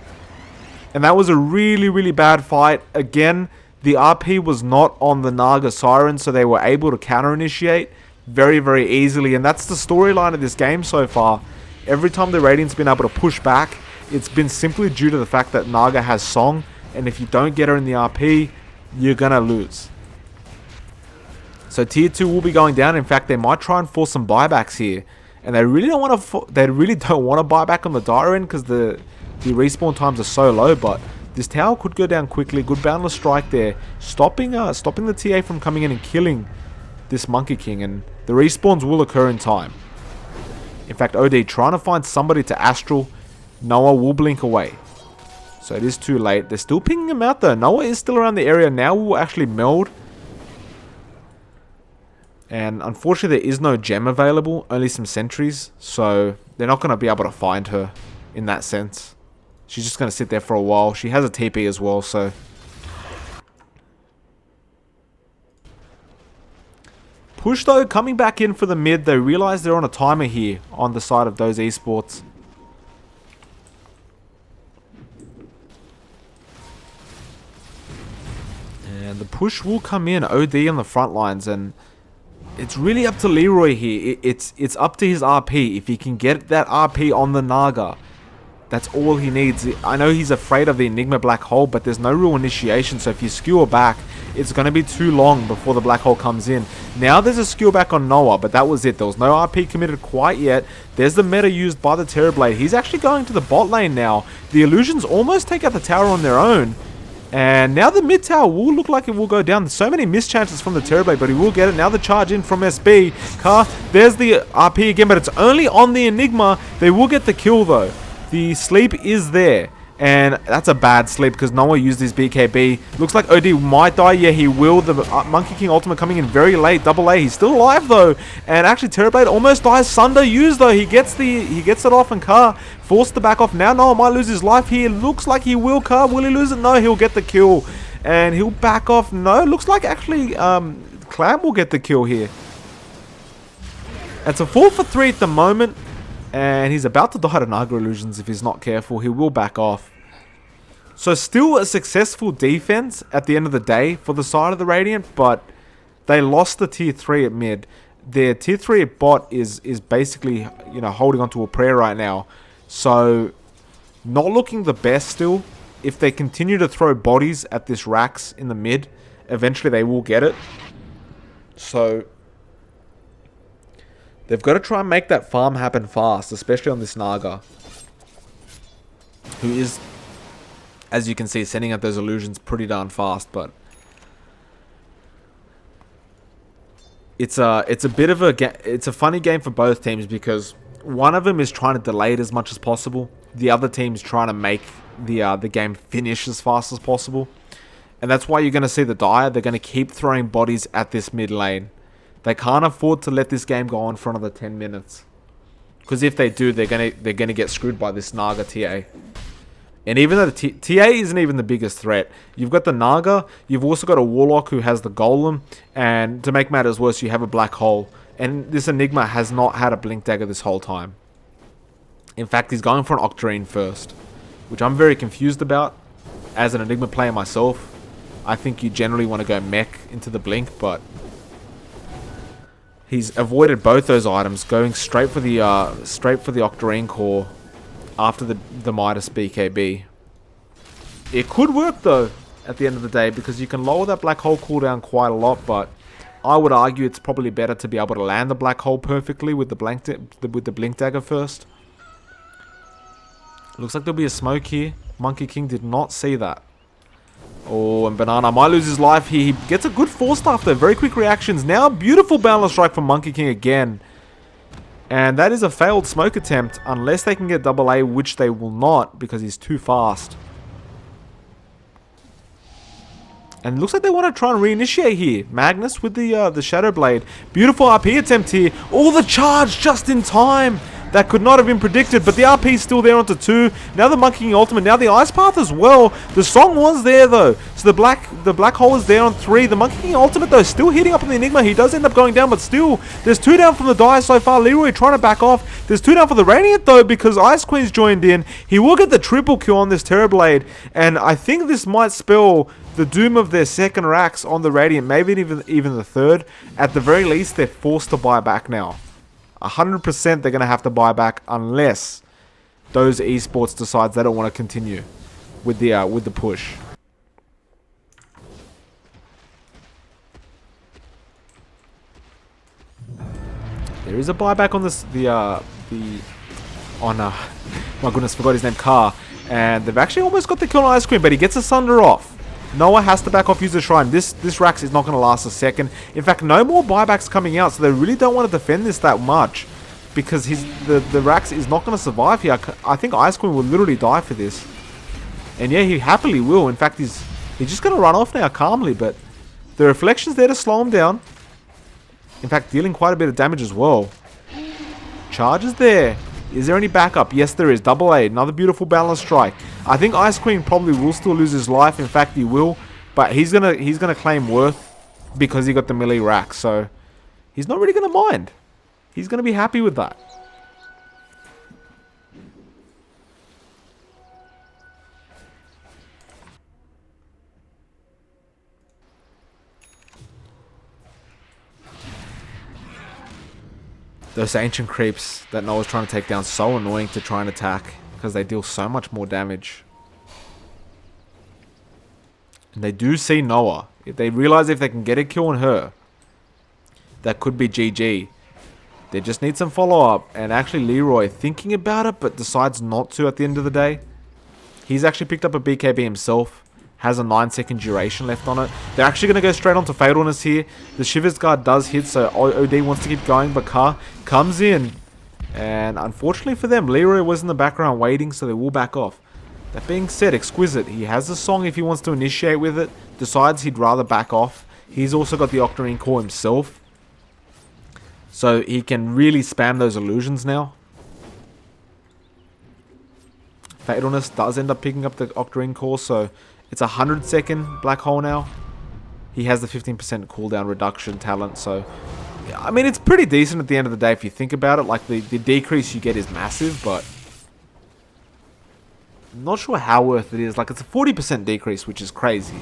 And that was a really, really bad fight. Again, the RP was not on the Naga Siren, so they were able to counter-initiate very, very easily. And that's the storyline of this game so far. Every time the Radiant's been able to push back, it's been simply due to the fact that Naga has Song. And if you don't get her in the RP, you're going to lose. So tier 2 will be going down. In fact, they might try and force some buybacks here. And they really don't want to buy back on the dire end because the respawn times are so low, but this tower could go down quickly. Good boundless strike there, stopping the TA from coming in and killing this Monkey King, and the respawns will occur in time. In fact, OD trying to find somebody to Astral. Noah will blink away, so it is too late. They're still pinging him out though. Noah is still around the area. Now we'll actually meld, and unfortunately there is no gem available, only some sentries, so they're not going to be able to find her in that sense. She's just going to sit there for a while. She has a TP as well, so. Push, though, coming back in for the mid. They realize they're on a timer here on the side of DoZe eSports. And the push will come in. OD on the front lines, and it's really up to Leroy here. It's up to his RP. If he can get that RP on the Naga, that's all he needs. I know he's afraid of the Enigma Black Hole, but there's no real initiation, so if you skewer back, it's going to be too long before the Black Hole comes in. Now there's a skewer back on Noah, but that was it. There was no RP committed quite yet. There's the meta used by the Terrorblade. He's actually going to the bot lane now. The illusions almost take out the tower on their own. And now the mid tower will look like it will go down. There's so many missed chances from the Terrorblade, but he will get it. Now the charge in from SB. There's the RP again, but it's only on the Enigma. They will get the kill though. The sleep is there, and that's a bad sleep because Noah used his BKB. Looks like OD might die. Yeah, he will. The Monkey King ultimate coming in very late. Double A. He's still alive though, and actually Terrorblade almost dies. Sunder used though. He gets it off, and Car forced to back off. Now Noah might lose his life here. Looks like he will. Car, will he lose it? No, he'll get the kill, and he'll back off. No, looks like actually Clam will get the kill here. It's a 4 for 3 at the moment. And he's about to die to Naga Illusions if he's not careful. He will back off. So still a successful defense at the end of the day for the side of the Radiant. But they lost the tier 3 at mid. Their tier 3 at bot is basically, you know, holding onto a prayer right now. So not looking the best still. If they continue to throw bodies at this Rax in the mid, eventually they will get it. So they've got to try and make that farm happen fast, especially on this Naga, who is, as you can see, sending out those illusions pretty darn fast. But it's a bit of a funny game for both teams, because one of them is trying to delay it as much as possible. The other team's trying to make the game finish as fast as possible. And that's why you're going to see the Dire. They're going to keep throwing bodies at this mid lane. They can't afford to let this game go on for another 10 minutes. Because if they do, they're gonna get screwed by this Naga TA. And even though the TA isn't even the biggest threat, you've got the Naga, you've also got a Warlock who has the Golem, and to make matters worse, you have a Black Hole. And this Enigma has not had a Blink Dagger this whole time. In fact, he's going for an Octarine first, which I'm very confused about. As an Enigma player myself, I think you generally want to go mech into the Blink, but he's avoided both those items, going straight for the Octarine core after the Midas BKB. It could work though at the end of the day, because you can lower that Black Hole cooldown quite a lot, but I would argue it's probably better to be able to land the Black Hole perfectly with the Blink Dagger first. Looks like there'll be a smoke here. Monkey King did not see that. Oh, and Banana might lose his life here. He gets a good 4-star though. Very quick reactions. Now, beautiful balance strike from Monkey King again. And that is a failed smoke attempt, unless they can get double A, which they will not, because he's too fast. And it looks like they want to try and reinitiate here. Magnus with the Shadow Blade. Beautiful RP attempt here. Oh, the charge just in time. That could not have been predicted, but the RP is still there onto 2. Now the Monkey King ultimate. Now the Ice Path as well. The Song was there though. So the black Hole is there on 3. The Monkey King ultimate though still hitting up on the Enigma. He does end up going down, but still there's 2 down from the Dire so far. Leroy trying to back off. There's 2 down for the Radiant though, because Ice Queen's joined in. He will get the triple kill on this Terrorblade, and I think this might spell the doom of their second Rax on the Radiant, maybe even the third. At the very least, they're forced to buy back now. 100% they're going to have to buy back, unless DoZe eSports decides they don't want to continue with the push. There is a buyback on this my goodness, forgot his name, Car, and they've actually almost got the kill on Ice Cream, but he gets a Sunder off. Noah has to back off, use the Shrine. This Rax is not going to last a second. In fact, no more buybacks coming out, so they really don't want to defend this that much, because the Rax is not going to survive here. I think Ice Queen will literally die for this. And yeah, he happily will. In fact, he's just going to run off now calmly, but the Reflection's there to slow him down. In fact, dealing quite a bit of damage as well. Charge is there. Is there any backup? Yes, there is. Double A. Another beautiful balance strike. I think Ice Queen probably will still lose his life. In fact, he will. But he's gonna claim worth because he got the melee rack. So he's not really gonna mind. He's gonna be happy with that. Those ancient creeps that Noah's trying to take down, so annoying to try and attack, because they deal so much more damage. And they do see Noah. If they realize if they can get a kill on her, that could be GG. They just need some follow-up. And actually Leroy thinking about it, but decides not to at the end of the day. He's actually picked up a BKB himself. Has a 9-second duration left on it. They're actually going to go straight onto Fatalness here. The Shiver's Guard does hit, so OD wants to keep going, but Car comes in. And unfortunately for them, Leroy was in the background waiting, so they will back off. That being said, Exquisite, he has a song if he wants to initiate with it. Decides he'd rather back off. He's also got the Octarine core himself, so he can really spam those illusions now. Fatalness does end up picking up the Octarine core, so it's a 100-second black hole now. he has the 15% cooldown reduction talent. So, I mean, it's pretty decent at the end of the day if you think about it. Like, the decrease you get is massive, but I'm not sure how worth it is. Like, it's a 40% decrease, which is crazy.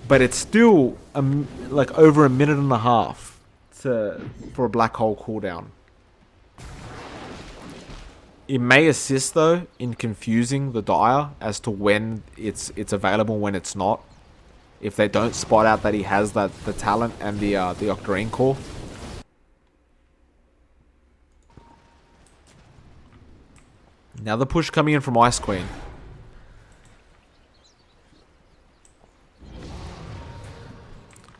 But it's still, like, over a minute and a half for a black hole cooldown. It may assist, though, in confusing the Dire as to when it's available, when it's not. If they don't spot out that he has the talent and the Octarine core. Now the push coming in from Ice Queen.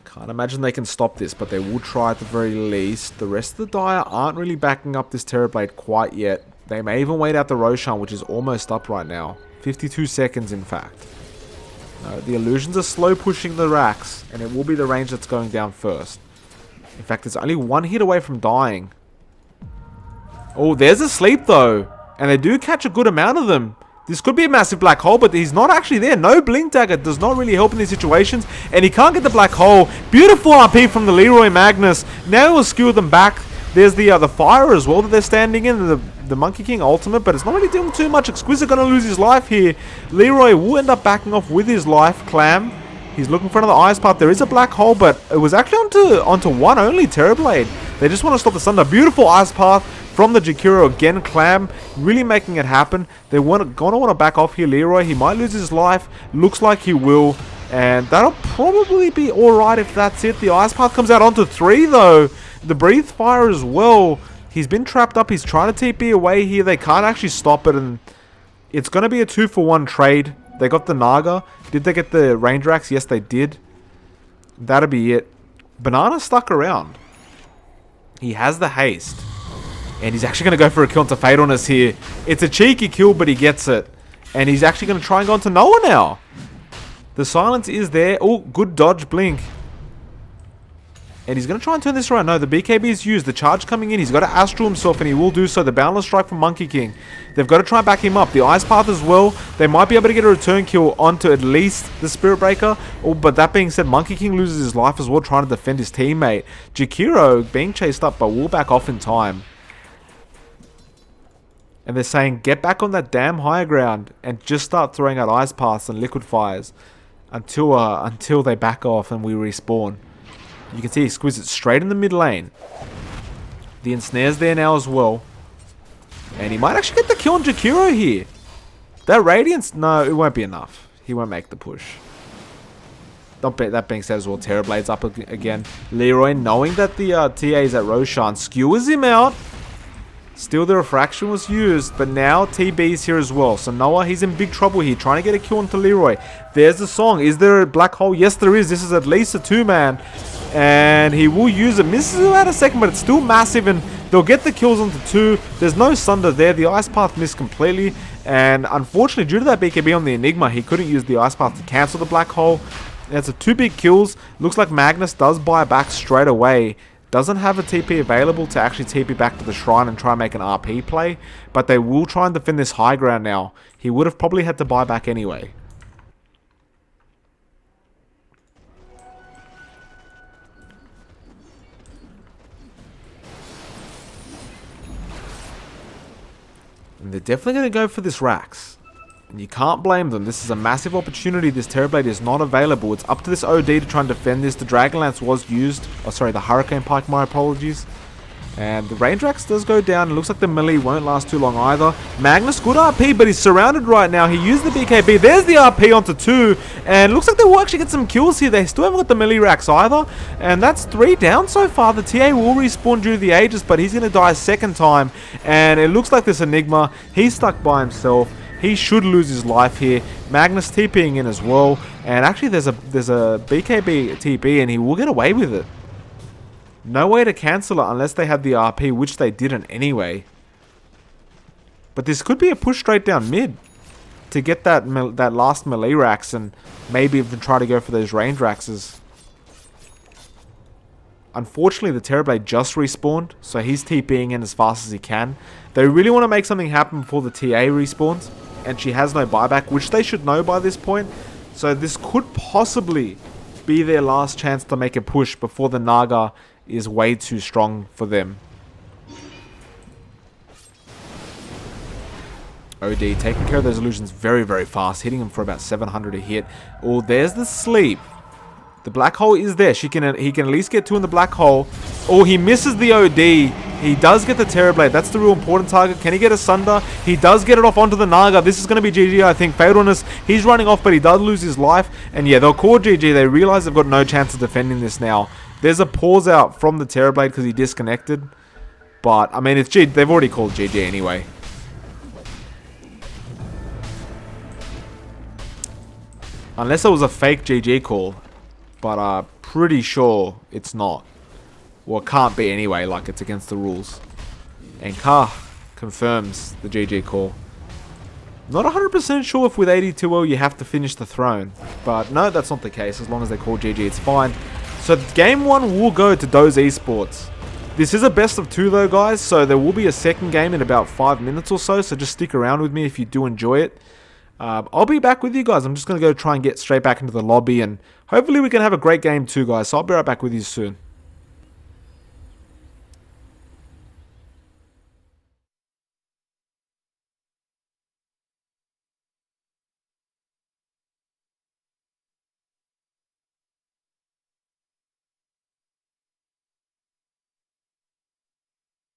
Can't imagine they can stop this, but they will try at the very least. The rest of the Dire aren't really backing up this Terrorblade quite yet. They may even wait out the Roshan, which is almost up right now. 52 seconds, in fact. No, the Illusions are slow pushing the racks, and it will be the range that's going down first. In fact, it's only one hit away from dying. Oh, there's a sleep, though. And they do catch a good amount of them. This could be a massive black hole, but he's not actually there. No Blink Dagger does not really help in these situations. And he can't get the black hole. Beautiful RP from the Leroy Magnus. Now he will skew them back. There's the fire as well that they're standing in. The Monkey King ultimate, but it's not really doing too much. Exquisite going to lose his life here. Leroy will end up backing off with his life. Clam. He's looking for another Ice Path. There is a black hole, but it was actually onto one only Terrorblade. They just want to stop the Thunder. Beautiful Ice Path from the Jakiro again. Clam really making it happen. They're gonna want to back off here. Leroy, he might lose his life. Looks like he will. And that'll probably be alright if that's it. The Ice Path comes out onto 3 though. The Breathe Fire as well. He's been trapped up. He's trying to TP away here. They can't actually stop it. And it's going to be a 2-for-1 trade. They got the Naga. Did they get the Range Racks? Yes, they did. That'll be it. Banana stuck around. He has the haste. And he's actually going to go for a kill onto Fatalness here. It's a cheeky kill, but he gets it. And he's actually going to try and go onto Noah now. The silence is there. Oh, good dodge blink. And he's going to try and turn this around. No, the BKB is used. The charge coming in. He's got to Astral himself, and he will do so. The Boundless Strike from Monkey King. They've got to try and back him up. The Ice Path as well. They might be able to get a return kill onto at least the Spirit Breaker. Oh, but that being said, Monkey King loses his life as well, trying to defend his teammate. Jakiro being chased up, but will back off in time. And they're saying, get back on that damn high ground and just start throwing out Ice Paths and Liquid Fires until they back off and we respawn. You can see Exquisite straight in the mid lane. The Ensnare's there now as well. And he might actually get the kill on Jakiro here. That Radiance, no, it won't be enough. He won't make the push. That being said as well, Terrorblade's up again. Leroy, knowing that the TA is at Roshan, skewers him out. Still, the Refraction was used, but now TB's here as well. So Noah, he's in big trouble here, trying to get a kill onto Leroy. There's the song. Is there a black hole? Yes, there is. This is at least a 2-man. And he will use it. Misses about a second, but it's still massive, and they'll get the kills onto 2. There's no Sunder there. The Ice Path missed completely. And unfortunately, due to that BKB on the Enigma, he couldn't use the Ice Path to cancel the black hole. That's a 2 big kills. Looks like Magnus does buy back straight away. Doesn't have a TP available to actually TP back to the shrine and try and make an RP play. But they will try and defend this high ground now. He would have probably had to buy back anyway. And they're definitely going to go for this Rax. And you can't blame them. This is a massive opportunity. This Terrorblade is not available. It's up to this OD to try and defend this. The Dragonlance was used. Oh, sorry, the Hurricane Pike, my apologies. And the Range Rax does go down. It looks like the melee won't last too long either. Magnus, good RP, but he's surrounded right now. He used the BKB. There's the RP onto 2. And it looks like they will actually get some kills here. They still haven't got the melee Rax either. And that's 3 down so far. The TA will respawn due to the Aegis, but he's going to die a second time. And it looks like this Enigma, he's stuck by himself. He should lose his life here. Magnus TPing in as well. And actually there's a BKB TP, and he will get away with it. No way to cancel it unless they had the RP, which they didn't anyway. But this could be a push straight down mid to get that last melee Rax, and maybe even try to go for those range Raxes. Unfortunately, the Terrorblade just respawned, so he's TPing in as fast as he can. They really want to make something happen before the TA respawns, and she has no buyback, which they should know by this point. So this could possibly be their last chance to make a push before the Naga is way too strong for them. OD taking care of those illusions very, very fast, hitting him for about 700 a hit. Oh, there's the sleep. The black hole is there. He can at least get 2 in the black hole. Oh, he misses the OD. He does get the Terrorblade. That's the real important target. Can he get a Sunder? He does get it off onto the Naga. This is going to be GG, I think. Fatalness, he's running off, but he does lose his life. And yeah, they'll call GG. They realize they've got no chance of defending this now. There's a pause out from the Terrorblade because he disconnected. But, I mean, it's G. They've already called GG anyway. Unless it was a fake GG call. But pretty sure it's not. Well, it can't be anyway, like it's against the rules. And Ka confirms the GG call. Not 100% sure if with AD2L you have to finish the throne. But no, that's not the case. As long as they call GG, it's fine. So game 1 will go to DoZe eSports. This is a best of 2 though, guys. So there will be a second game in about 5 minutes or so. So just stick around with me if you do enjoy it. I'll be back with you guys. I'm just going to go try and get straight back into the lobby. And hopefully we can have a great game too, guys. So I'll be right back with you soon.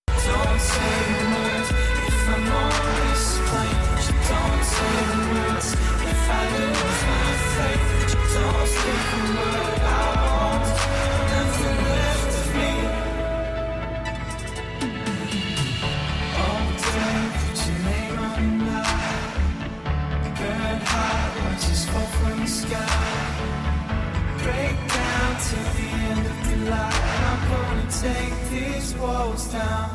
Don't say words if I'm on this plane. Don't say words if I lose my faith. Don't speak a word I want. Nothing left of me. All day, put your name on mine. Burn hard, watch us fall from the sky. Break down to the end of the line. I'm gonna take these walls down.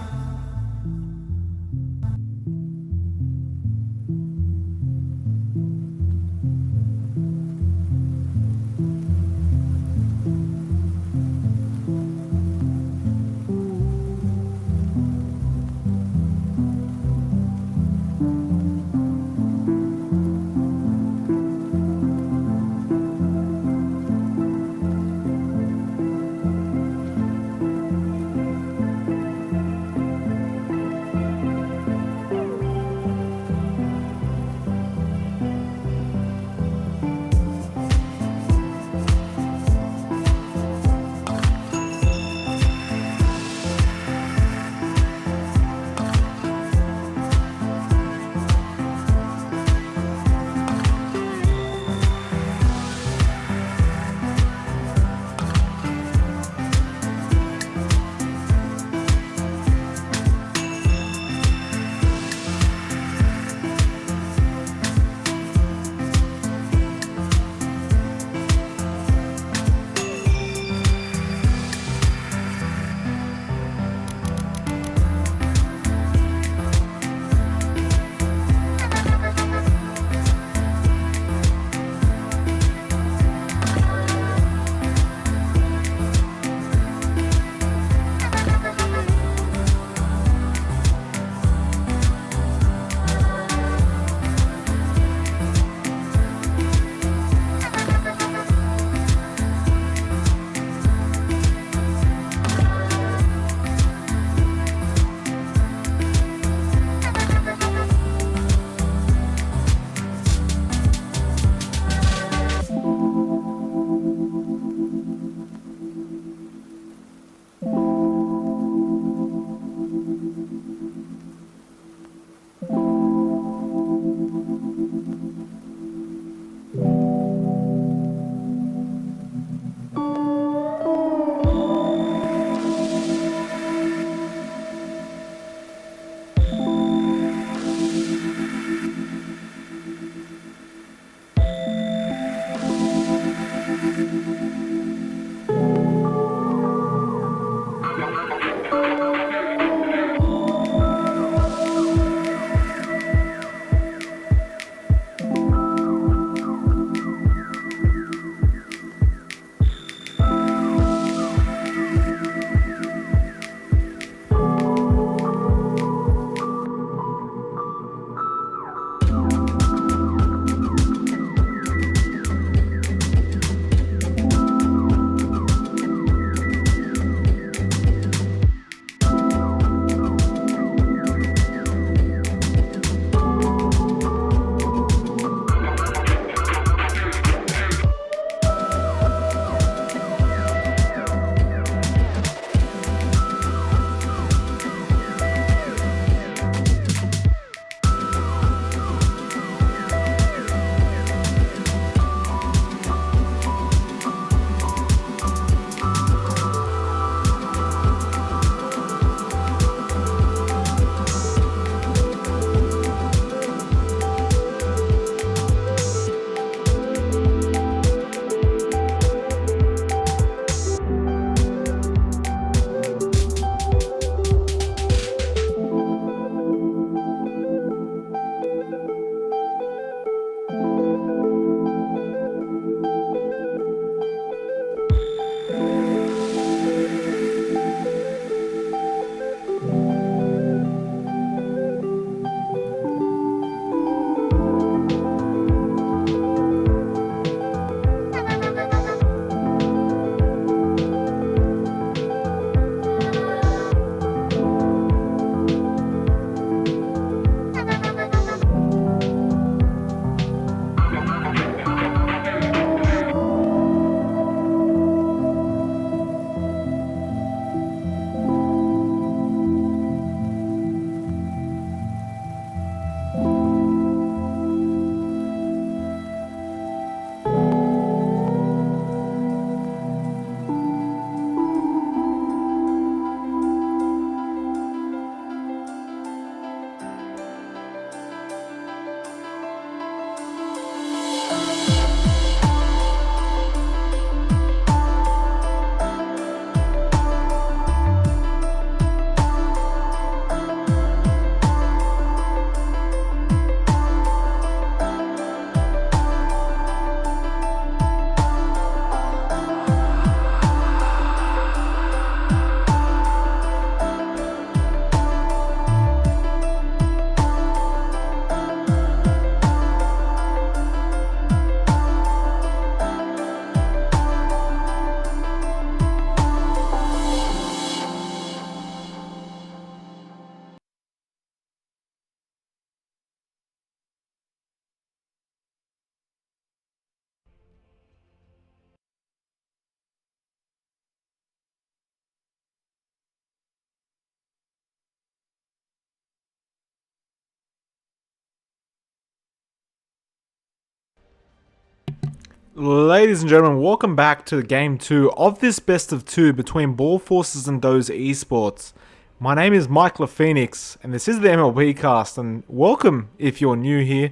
Ladies and gentlemen, welcome back to game 2 of this best of 2 between BalForces and DoZe eSports. My name is Mike LaPhoenix, and this is the MLB cast, and welcome if you're new here.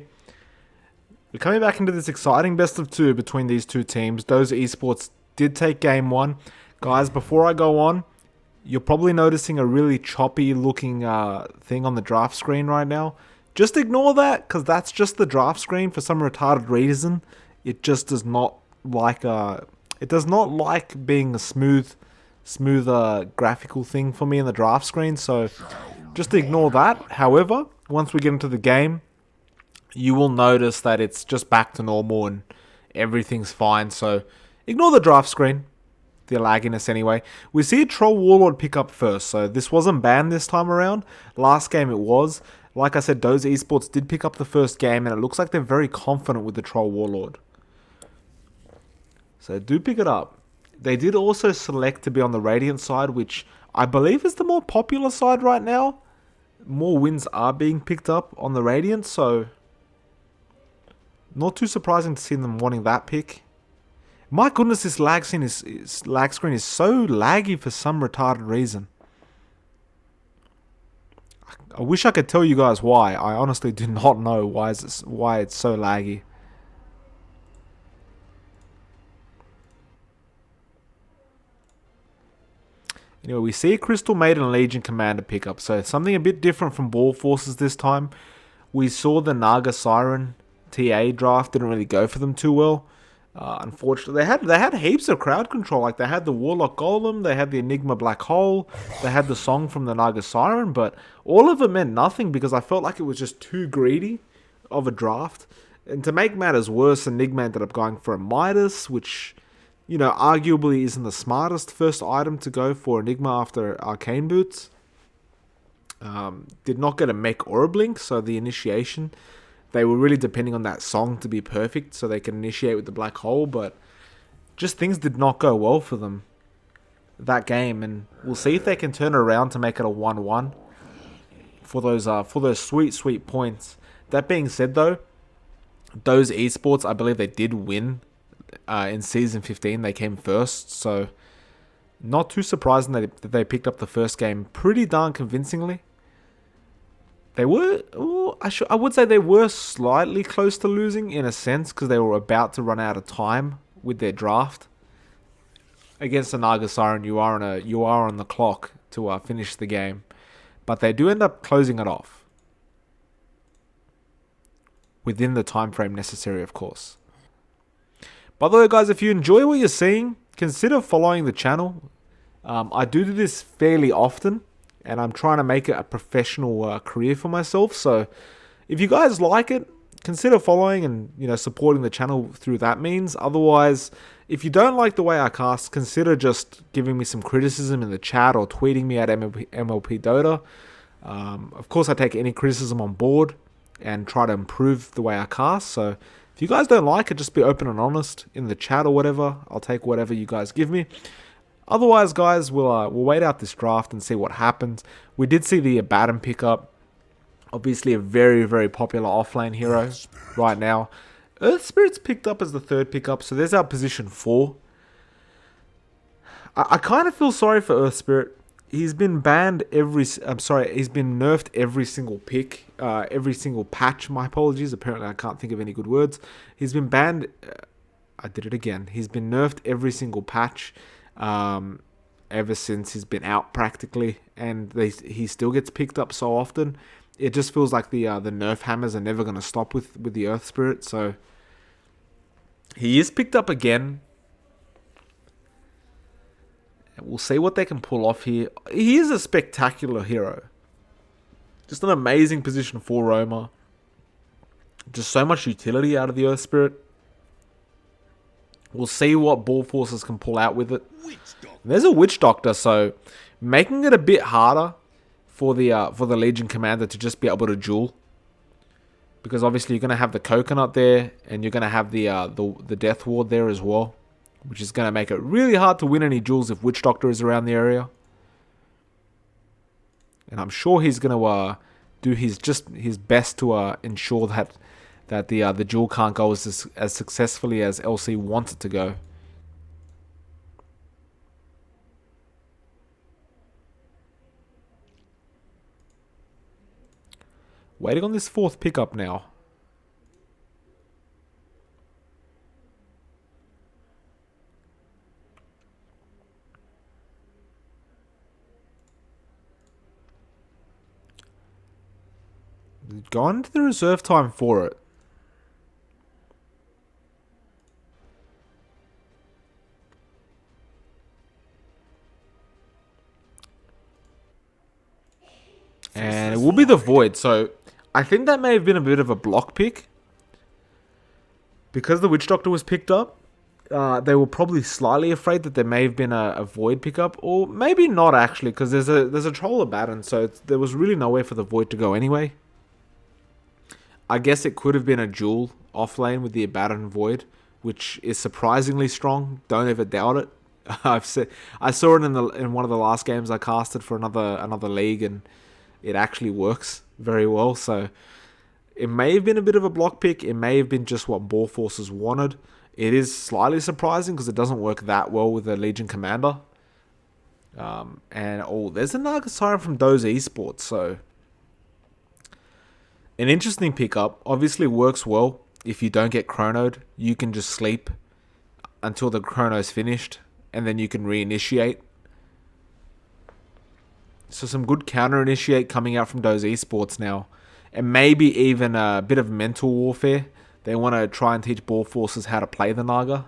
We're coming back into this exciting best of 2 between these two teams. DoZe eSports did take game 1. Guys, before I go on, you're probably noticing a really choppy looking thing on the draft screen right now. Just ignore that, because that's just the draft screen for some retarded reason. It just does not like being a smoother graphical thing for me in the draft screen. So just ignore that. However, once we get into the game, you will notice that it's just back to normal and everything's fine. So ignore the draft screen, the lagginess anyway. We see a Troll Warlord pick up first, so this wasn't banned this time around. Last game it was. Like I said, DoZe eSports did pick up the first game, and it looks like they're very confident with the Troll Warlord. So do pick it up. They did also select to be on the Radiant side, which I believe is the more popular side right now. More wins are being picked up on the Radiant, so not too surprising to see them wanting that pick. My goodness, this lag screen is so laggy for some retarded reason. I wish I could tell you guys why. I honestly do not know why it's so laggy. Anyway, we see a Crystal Maiden Legion Commander pickup, so something a bit different from BalForces this time. We saw the Naga Siren TA draft didn't really go for them too well. Unfortunately, they had heaps of crowd control. Like, they had the Warlock Golem, they had the Enigma Black Hole, they had the song from the Naga Siren, but all of it meant nothing because I felt like it was just too greedy of a draft. And to make matters worse, Enigma ended up going for a Midas, which, you know, arguably isn't the smartest first item to go for Enigma after Arcane Boots. Did not get a mech or a blink, so the initiation, they were really depending on that song to be perfect so they can initiate with the black hole, but just things did not go well for them that game, and we'll see if they can turn it around to make it a 1-1 for those sweet points. That being said though, DoZe eSports, I believe they did win in Season 15. They came first, so not too surprising that they picked up the first game pretty darn convincingly. They were, I would say they were slightly close to losing in a sense because they were about to run out of time with their draft. Against the Naga Siren, you are on the clock to finish the game, but they do end up closing it off within the time frame necessary, of course. By the way, guys, if you enjoy what you're seeing, consider following the channel. I do this fairly often, and I'm trying to make it a professional career for myself. So if you guys like it, consider following and, you know, supporting the channel through that means. Otherwise, if you don't like the way I cast, consider just giving me some criticism in the chat or tweeting me at MLP Dota. Of course, I take any criticism on board and try to improve the way I cast. So if you guys don't like it, just be open and honest in the chat or whatever. I'll take whatever you guys give me. Otherwise, guys, we'll wait out this draft and see what happens. We did see the Abaddon pick up. Obviously, a very popular offlane hero right now. Earth Spirit's picked up as the third pickup, so there's our position 4. I kind of feel sorry for Earth Spirit. He's been banned he's been nerfed every single pick, every single patch. My apologies. Apparently, I can't think of any good words. He's been banned. I did it again. He's been nerfed every single patch. Ever since he's been out practically, and he still gets picked up so often. It just feels like the nerf hammers are never going to stop with the Earth Spirit. So he is picked up again. We'll see what they can pull off here. He is a spectacular hero. Just an amazing position for roamer. Just so much utility out of the Earth Spirit. We'll see what BalForces can pull out with it. There's a Witch Doctor, so making it a bit harder for the Legion Commander to just be able to duel. Because obviously you're going to have the Coconut there, and you're going to have the Death Ward there as well. Which is going to make it really hard to win any duels if Witch Doctor is around the area. And I'm sure he's going to do his best to ensure that that the duel can't go as successfully as LC wants it to go. Waiting on this fourth pickup now. Gone to the reserve time for it. And it will be the Void. So I think that may have been a bit of a block pick. Because the Witch Doctor was picked up, they were probably slightly afraid that there may have been a Void pickup. Or maybe not actually, because there's a Troll Abaddon. So there was really nowhere for the Void to go anyway. I guess it could have been a duel off lane with the Abaddon Void, which is surprisingly strong. Don't ever doubt it. I saw it in one of the last games I casted for another league, and it actually works very well. So it may have been a bit of a block pick. It may have been just what BalForces wanted. It is slightly surprising because it doesn't work that well with the Legion Commander. There's a Naga Siren from DoZe eSports, so an interesting pickup. Obviously works well if you don't get chronoed. You can just sleep until the chrono's finished, and then you can reinitiate. So some good counter initiate coming out from DoZe eSports now. And maybe even a bit of mental warfare. They want to try and teach BalForces how to play the Naga.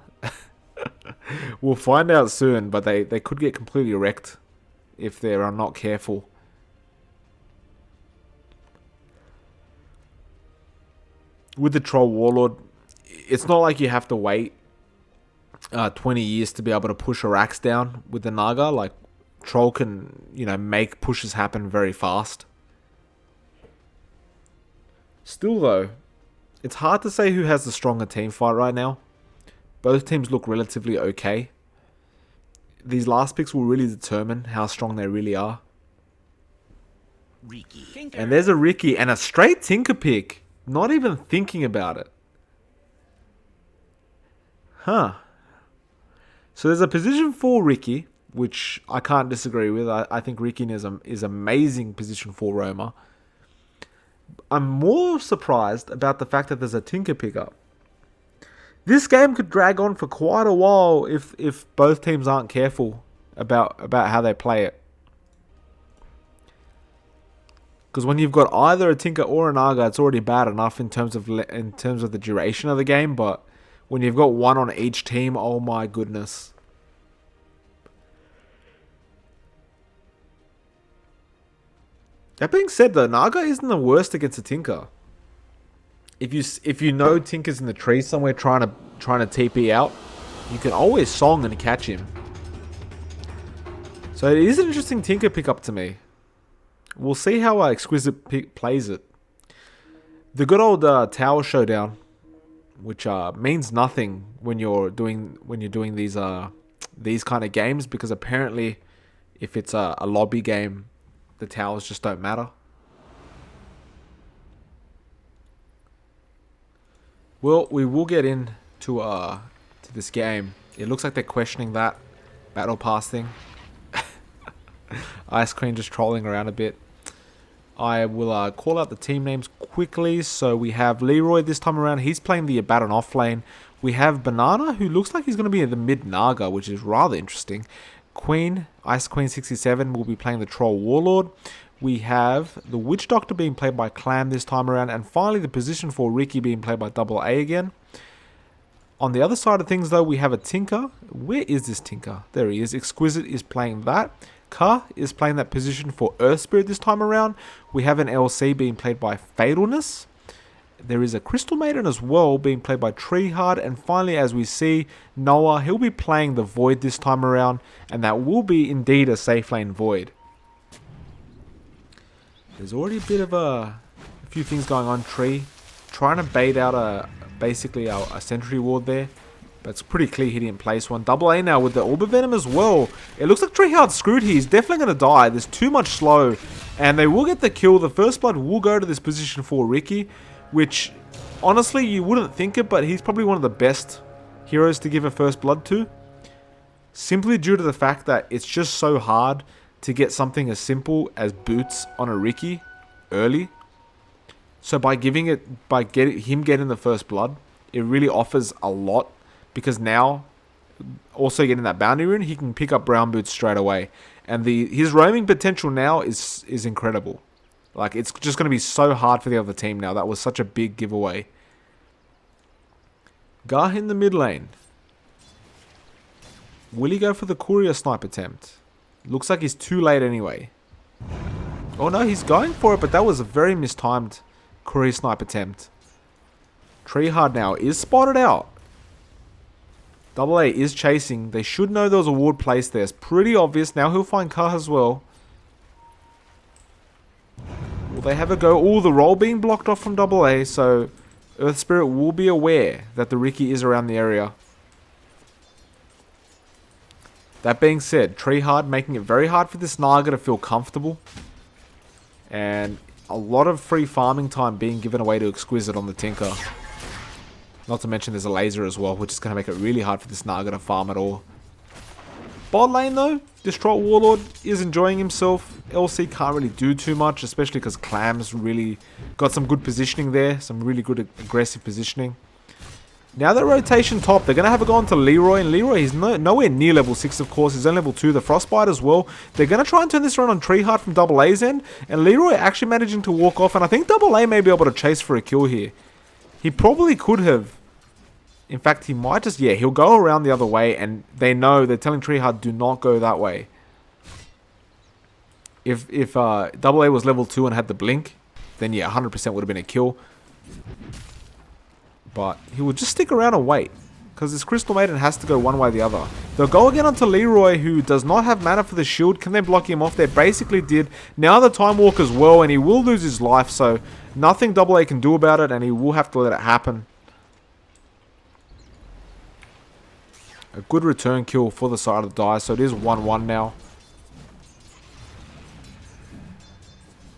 We'll find out soon, but they could get completely wrecked if they are not careful. With the Troll Warlord, it's not like you have to wait 20 years to be able to push a Rax down with the Naga. Like, Troll can, make pushes happen very fast. Still though, it's hard to say who has the stronger team fight right now. Both teams look relatively okay. These last picks will really determine how strong they really are. Ricky. And there's a Ricky and a straight Tinker pick. Not even thinking about it. Huh. So there's a position 4 Ricky, which I can't disagree with. I think Ricky is amazing position 4 roamer. I'm more surprised about the fact that there's a Tinker pickup. This game could drag on for quite a while if both teams aren't careful about how they play it. Because when you've got either a Tinker or a Naga, it's already bad enough in terms of the duration of the game. But when you've got one on each team, oh my goodness. That being said, though, Naga isn't the worst against a Tinker. If you know Tinker's in the tree somewhere trying to TP out, you can always song and catch him. So it is an interesting Tinker pickup to me. We'll see how Exquisite plays it. The good old Tower Showdown, which means nothing when you're doing these kind of games, because apparently, if it's a lobby game, the towers just don't matter. Well, we will get into to this game. It looks like they're questioning that battle pass thing. Ice Queen just trolling around a bit. I will call out the team names quickly. So we have Leroy this time around. He's playing the Abaddon off lane. We have Banana, who looks like he's going to be in the mid Naga, which is rather interesting. Queen, Ice Queen 67, will be playing the Troll Warlord. We have the Witch Doctor being played by Clam this time around. And finally, the position for Ricky being played by Double A again. On the other side of things, though, we have a Tinker. Where is this Tinker? There he is. Exquisite is playing that. Ka is playing that position for Earth Spirit this time around. We have an LC being played by Fatalness. There is a Crystal Maiden as well being played by Treehard. And finally, as we see, Noah, he'll be playing the Void this time around. And that will be indeed a safe lane Void. There's already a bit of a few things going on. Tree trying to bait out basically a sentry ward there. But it's pretty clear he didn't place one. Double A now with the Orb of Venom as well. It looks like Treehard's screwed here. He's definitely going to die. There's too much slow. And they will get the kill. The first blood will go to this position for Ricky. which honestly you wouldn't think it, but he's probably one of the best heroes to give a first blood to. Simply due to the fact that it's just so hard to get something as simple as boots on a Riki early. So by getting him getting the first blood, it really offers a lot, because now also getting that bounty rune, he can pick up brown boots straight away, and his roaming potential now is incredible. Like, it's just going to be so hard for the other team now. That was such a big giveaway. Gar in the mid lane. Will he go for the courier snipe attempt? Looks like he's too late anyway. Oh no, he's going for it, but that was a very mistimed courier snipe attempt. Treehard now is spotted out. AA is chasing. They should know there was a ward placed there. It's pretty obvious. Now he'll find Kah as well. Will they have a go? Oh, the roll being blocked off from AA, so Earth Spirit will be aware that the Riki is around the area. That being said, Treehard making it very hard for this Naga to feel comfortable. And a lot of free farming time being given away to Exquisite on the Tinker. Not to mention there's a laser as well, which is going to make it really hard for this Naga to farm at all. Bot lane though, this Troll Warlord is enjoying himself. LC can't really do too much, especially because Clam's really got some good positioning there. Some really good aggressive positioning. Now that rotation top, they're going to have a go on to Leroy, and Leroy is nowhere near level 6, of course. He's only level 2, the Frostbite as well. They're going to try and turn this around on Treehard from AA's end, and Leroy actually managing to walk off, and I think AA may be able to chase for a kill here. He probably could have. In fact, he might just, yeah, he'll go around the other way, and they're telling Treehard, do not go that way. If AA was level 2 and had the blink, then yeah, 100% would have been a kill. But he will just stick around and wait, because this Crystal Maiden has to go one way or the other. They'll go again onto Leroy, who does not have mana for the shield. Can they block him off? They basically did. Now the Time Walk as well, and he will lose his life, so nothing AA can do about it, and he will have to let it happen. A good return kill for the side of the die, so it is 1-1 now.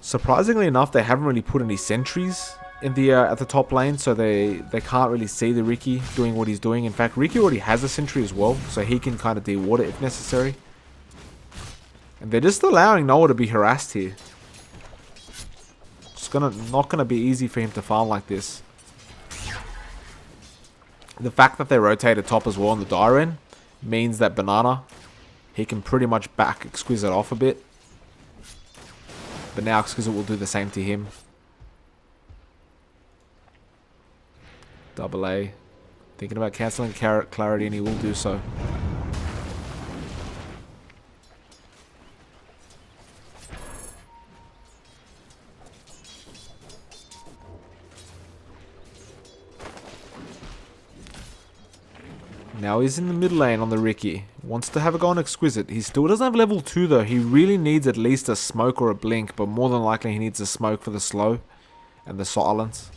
Surprisingly enough, they haven't really put any sentries in the at the top lane, so they can't really see the Riki doing what he's doing. In fact, Riki already has a sentry as well, so he can kind of de-ward it if necessary. And they're just allowing Noah to be harassed here. It's not gonna be easy for him to farm like this. The fact that they rotated top as well on the Dyren means that Banana, he can pretty much back Exquisite off a bit. But now Exquisite will do the same to him. AA thinking about cancelling Clarity, and he will do so. Now he's in the mid lane on the Riki. Wants to have a go on Exquisite. He still doesn't have level 2 though. He really needs at least a smoke or a blink, but more than likely he needs a smoke for the slow and the silence.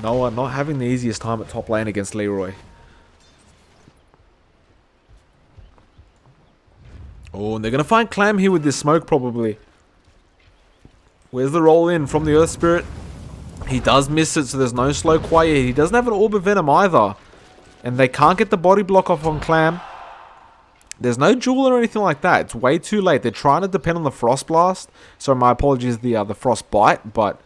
Noah not having the easiest time at top lane against Leroy. Oh, and they're going to find Clam here with this smoke probably. Where's the roll in from the Earth Spirit? He does miss it, so there's no slow quite yet. He doesn't have an Orb of Venom either. And they can't get the body block off on Clam. There's no Jewel or anything like that. It's way too late. They're trying to depend on the Frost Blast. So my apologies, the Frost Bite, but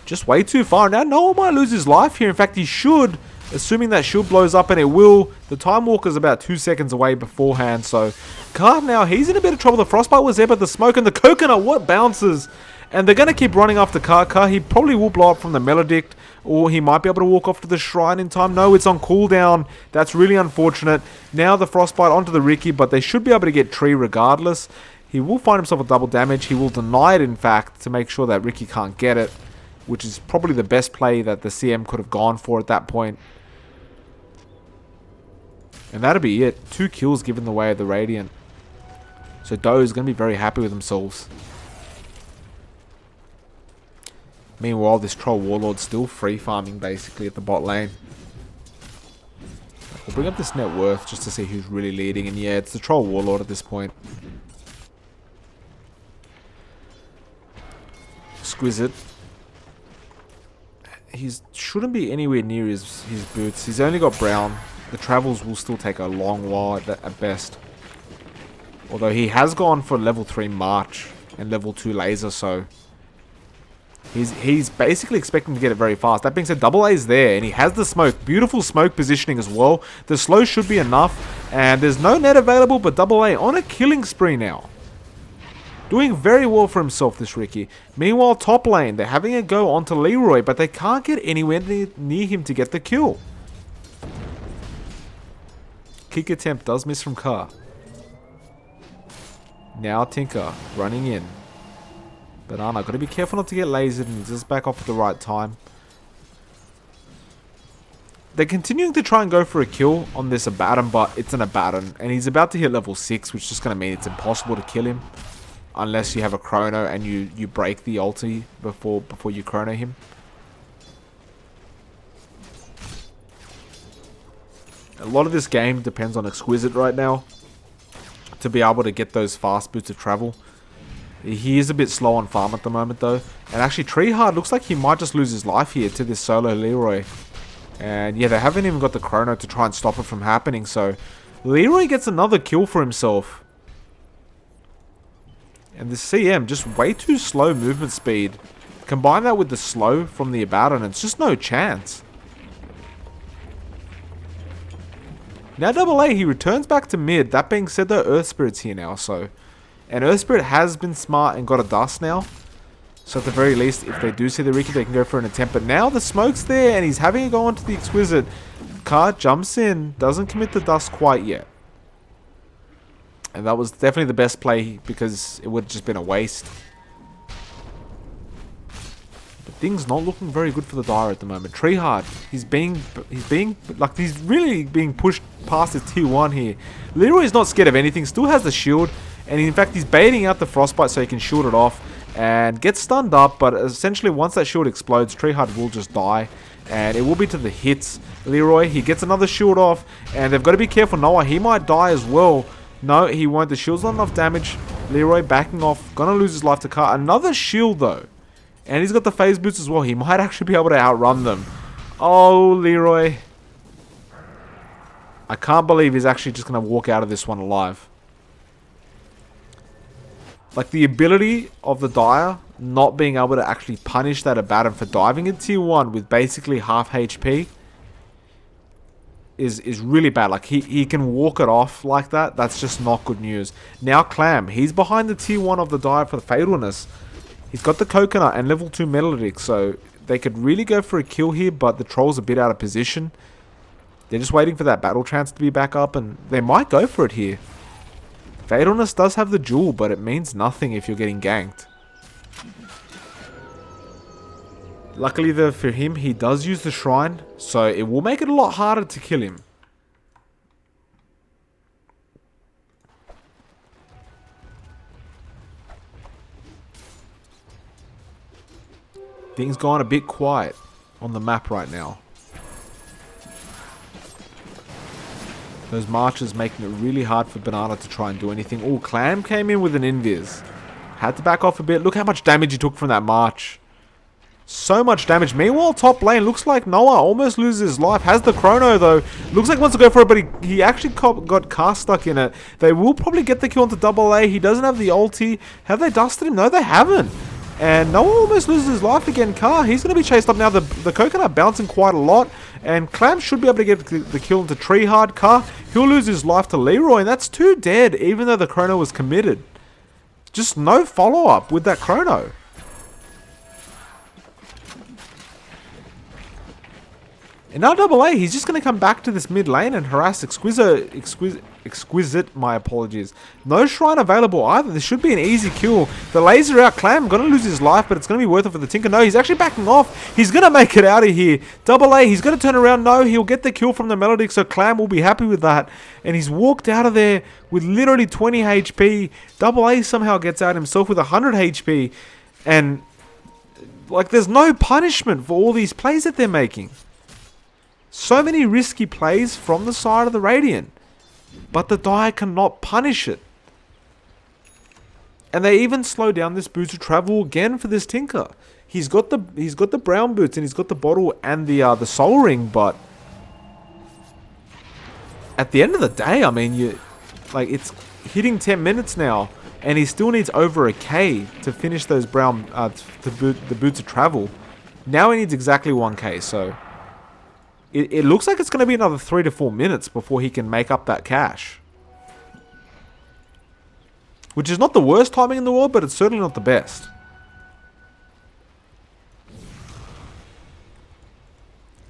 just way too far. Now Noah might lose his life here. In fact, he should, assuming that shield blows up, and it will. The Time Walker's about 2 seconds away beforehand, so Kah now, he's in a bit of trouble. The Frostbite was there, but the smoke and the coconut, what bounces? And they're going to keep running after Kah. Kah, he probably will blow up from the Melodict, or he might be able to walk off to the Shrine in time. No, it's on cooldown. That's really unfortunate. Now the Frostbite onto the Riki, but they should be able to get Tree regardless. He will find himself a double damage. He will deny it, in fact, to make sure that Riki can't get it, which is probably the best play that the CM could have gone for at that point. And that'll be it. 2 kills given the way of the Radiant. So DoZe is going to be very happy with themselves. Meanwhile, this Troll Warlord's still free farming basically at the bot lane. We'll bring up this net worth just to see who's really leading. And yeah, it's the Troll Warlord at this point. Exquisite he shouldn't be anywhere near his boots. He's only got brown. The travels will still take a long while at best. Although he has gone for level 3 March and level 2 Laser, so he's basically expecting to get it very fast. That being said, Double A's there, and he has the smoke. Beautiful smoke positioning as well. The slow should be enough, and there's no net available, but Double A on a killing spree now. Doing very well for himself, this Ricky. Meanwhile, top lane, they're having a go onto Leroy, but they can't get anywhere near him to get the kill. Kick attempt does miss from Carr. Now Tinker running in. Banana, got to be careful not to get lasered, and he's just back off at the right time. They're continuing to try and go for a kill on this Abaddon, but it's an Abaddon, and he's about to hit level 6, which is just going to mean it's impossible to kill him. Unless you have a chrono and you break the ulti before you chrono him. A lot of this game depends on Exquisite right now to be able to get those fast boots of travel. He is a bit slow on farm at the moment though. And actually Treehard looks like he might just lose his life here to this solo Leroy. And yeah, they haven't even got the chrono to try and stop it from happening. So Leroy gets another kill for himself. And the CM, just way too slow movement speed. Combine that with the slow from the Abaddon, it's just no chance. Now Double A, he returns back to mid. That being said though, Earth Spirit's here now, so. And Earth Spirit has been smart and got a dust now. So at the very least, if they do see the Riki, they can go for an attempt. But now the smoke's there and he's having to go onto the Exquisite. Car jumps in, doesn't commit the dust quite yet. And that was definitely the best play because it would have just been a waste. But things not looking very good for the Dire at the moment. Treehard, he's really being pushed past his tier 1 here. Leroy is not scared of anything, still has the shield. And in fact, he's baiting out the Frostbite so he can shield it off. And gets stunned up, but essentially once that shield explodes, Treehard will just die. And it will be to the hits. Leroy, he gets another shield off. And they've got to be careful. Noah, he might die as well. No, he won't. The shield's not enough damage. Leroy backing off. Gonna lose his life to Car. Another shield, though. And he's got the phase boots as well. He might actually be able to outrun them. Oh, Leroy. I can't believe he's actually just gonna walk out of this one alive. Like, the ability of the Dire not being able to actually punish that Abaddon for diving in tier 1 with basically half HP is really bad. Like, he can walk it off like that. That's just not good news. Now Clam, he's behind the tier 1 of the Dire for the Fatalness. He's got the Coconut and level 2 Melodic, so they could really go for a kill here, but the Troll's a bit out of position. They're just waiting for that battle trance to be back up, and they might go for it here. Fatalness does have the jewel, but it means nothing if you're getting ganked. Luckily though for him, he does use the shrine, so it will make it a lot harder to kill him. Things gone a bit quiet on the map right now. Those marches making it really hard for Banana to try and do anything. Oh, Clam came in with an invis. Had to back off a bit. Look how much damage he took from that march. So much damage. Meanwhile, top lane looks like Noah almost loses his life. Has the chrono though. Looks like he wants to go for it, but he actually got car stuck in it. They will probably get the kill onto Double A. He doesn't have the ulti. Have they dusted him? No, they haven't. And Noah almost loses his life again. Car, he's going to be chased up now. The Coconut bouncing quite a lot. And Clam should be able to get the kill into Treehard. Car, he'll lose his life to Leroy. And that's 2 dead, even though the chrono was committed. Just no follow-up with that chrono. And now Double A, he's just going to come back to this mid lane and harass Exquisite, my apologies. No shrine available either. This should be an easy kill. The laser out, Clam going to lose his life, but it's going to be worth it for the Tinker. No, he's actually backing off. He's going to make it out of here. Double A, he's going to turn around. No, he'll get the kill from the Melodic, so Clam will be happy with that. And he's walked out of there with literally 20 HP. Double A somehow gets out himself with 100 HP. And, like, there's no punishment for all these plays that they're making. So many risky plays from the side of the Radiant. But the Dire cannot punish it. And they even slow down this BO2 travel again for this Tinker. He's got the brown boots and he's got the bottle and the soul ring, but at the end of the day, I mean, it's hitting 10 minutes now, and he still needs over a K to finish those brown the BO2 travel. Now he needs exactly 1K, so it looks like it's going to be another 3 to 4 minutes before he can make up that cash. Which is not the worst timing in the world, but it's certainly not the best.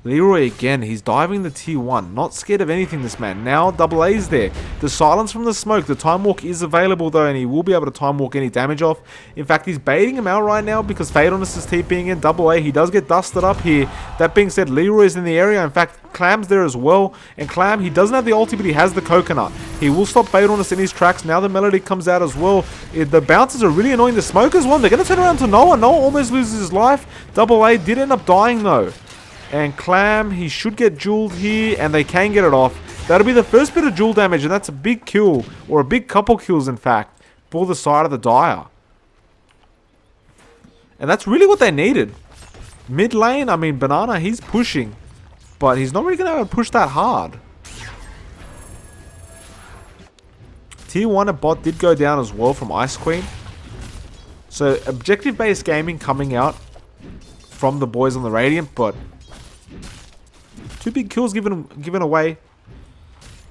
Leroy again, he's diving the T1. Not scared of anything, this man. Now Double A's there. The silence from the smoke. The time walk is available though, and he will be able to time walk any damage off. In fact, he's baiting him out right now because Fatalness is TPing in. Double A, he does get dusted up here. That being said, Leroy's in the area. In fact, Clam's there as well. And Clam, he doesn't have the ulti, but he has the coconut. He will stop Fatalness in his tracks. Now the Melody comes out as well. The bouncers are really annoying the smokers one. They're going to turn around to Noah. Noah almost loses his life. Double A did end up dying though. And Clam, he should get jeweled here, and they can get it off. That'll be the first bit of jewel damage, and that's a big kill, or a big couple kills in fact, for the side of the Dire. And that's really what they needed. Mid lane, I mean, Banana, he's pushing, but he's not really going to be able to push that hard. Tier 1 at bot did go down as well from Ice Queen. So, objective-based gaming coming out from the boys on the Radiant, but 2 big kills given away.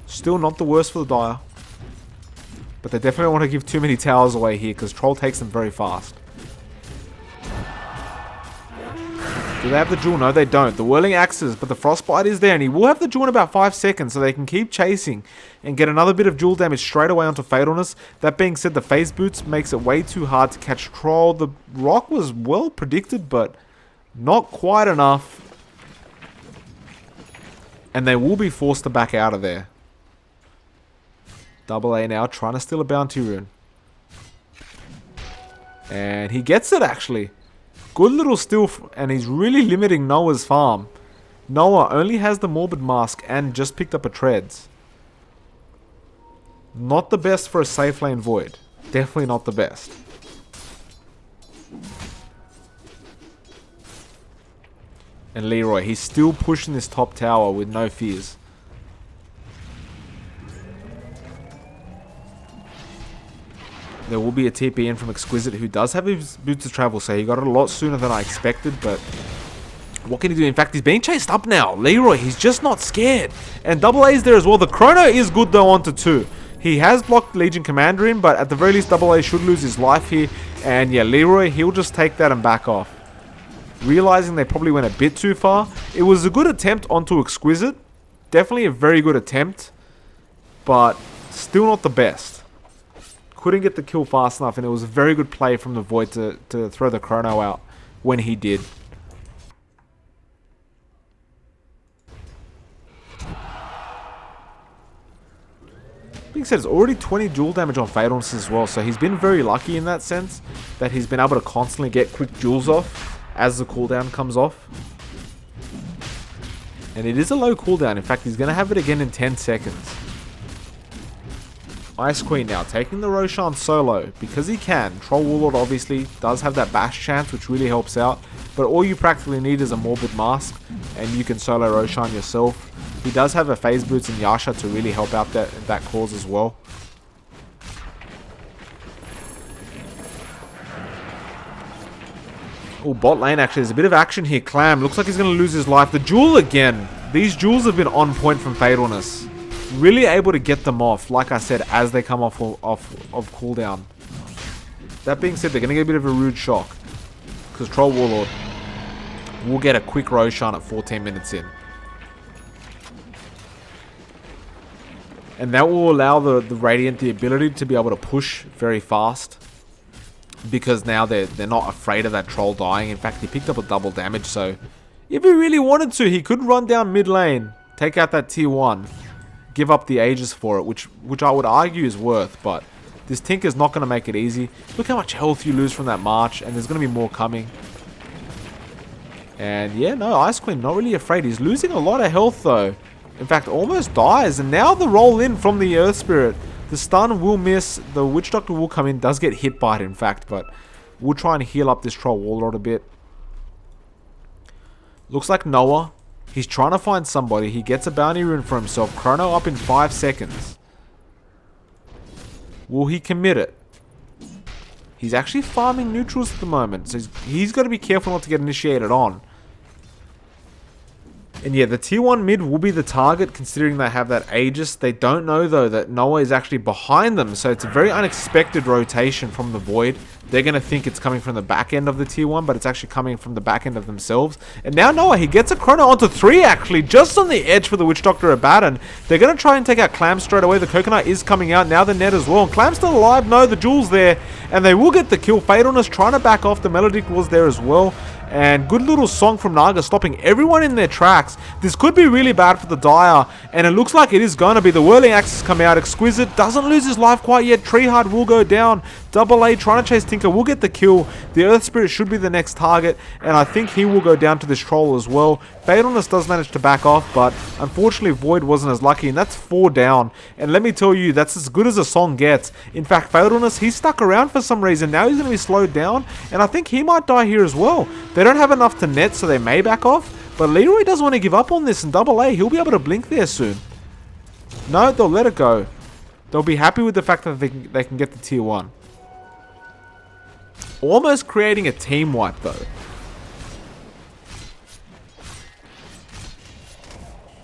Still not the worst for the Dire. But they definitely don't want to give too many towers away here, because Troll takes them very fast. Do they have the jewel? No, they don't. The Whirling Axes, but the Frostbite is there, and he will have the jewel in about 5 seconds, so they can keep chasing and get another bit of jewel damage straight away onto Fatalness. That being said, the Phase Boots makes it way too hard to catch Troll. The Rock was well predicted, but not quite enough. And they will be forced to back out of there. Double A now trying to steal a bounty rune. And he gets it actually. Good little steal, and he's really limiting Noah's farm. Noah only has the Morbid Mask and just picked up a Treads. Not the best for a safe lane Void. Definitely not the best. And Leroy, he's still pushing this top tower with no fears. There will be a TP in from Exquisite, who does have his boots of travel, so he got it a lot sooner than I expected, but what can he do? In fact, he's being chased up now. Leroy, he's just not scared. And Double A's there as well. The Chrono is good though onto 2. He has blocked Legion Commander in, but at the very least, Double A should lose his life here. And yeah, Leroy, he'll just take that and back off. Realizing they probably went a bit too far. It was a good attempt onto Exquisite. Definitely a very good attempt. But still not the best. Couldn't get the kill fast enough, and it was a very good play from the Void to throw the Chrono out when he did. Being said, it's already 20 duel damage on Fatalness as well, so he's been very lucky in that sense that he's been able to constantly get quick duels off as the cooldown comes off. And it is a low cooldown. In fact, he's going to have it again in 10 seconds. Ice Queen now taking the Roshan solo because he can. Troll Warlord obviously does have that bash chance, which really helps out. But all you practically need is a Morbid Mask, and you can solo Roshan yourself. He does have a Phase Boots and Yasha to really help out that cause as well. Oh, bot lane actually, there's a bit of action here. Clam looks like he's going to lose his life. The Jewel again. These Jewels have been on point from Fatalness. Really able to get them off, like I said, as they come off cooldown. That being said, they're going to get a bit of a rude shock, because Troll Warlord will get a quick Roshan at 14 minutes in. And that will allow the Radiant the ability to be able to push very fast, because now they're not afraid of that Troll dying. In fact, he picked up a double damage, so if he really wanted to, he could run down mid lane, take out that tier 1, give up the Aegis for it, which I would argue is worth, but this Tinker's not going to make it easy. Look how much health you lose from that March, and there's going to be more coming. And yeah, no, Ice Queen not really afraid. He's losing a lot of health though. In fact, almost dies, and now the roll in from the Earth Spirit The stun will miss. The Witch Doctor will come in. Does get hit by it, in fact. But we'll try and heal up this Troll Warlord a bit. Looks like Noah. He's trying to find somebody. He gets a bounty rune for himself. Chrono up in 5 seconds. Will he commit it? He's actually farming neutrals at the moment. So he's got to be careful not to get initiated on. And yeah, the tier 1 mid will be the target considering they have that Aegis. They don't know though that Noah is actually behind them. So it's a very unexpected rotation from the Void. They're going to think it's coming from the back end of the tier 1, but it's actually coming from the back end of themselves. And now Noah, he gets a Chrono onto 3 actually, just on the edge for the Witch Doctor Abaddon. They're going to try and take out Clam straight away. The Coconut is coming out, now the net as well. And Clam's still alive, no, the Jewel's there. And they will get the kill. Fatalness trying to back off, the Melodic was there as well. And good little song from Naga stopping everyone in their tracks. This could be really bad for the Dire. And it looks like it is going to be. The Whirling Axes come out. Exquisite doesn't lose his life quite yet. Treehard will go down. Double A trying to chase Tinker will get the kill. The Earth Spirit should be the next target. And I think he will go down to this Troll as well. Fatalness does manage to back off. But unfortunately Void wasn't as lucky. And that's 4 down. And let me tell you, that's as good as a song gets. In fact, Fatalness, he's stuck around for some reason. Now he's going to be slowed down. And I think he might die here as well. They don't have enough to net, so they may back off. But Leroy doesn't want to give up on this, and Double A, he'll be able to blink there soon. No, they'll let it go. They'll be happy with the fact that they can get the tier 1. Almost creating a team wipe, though.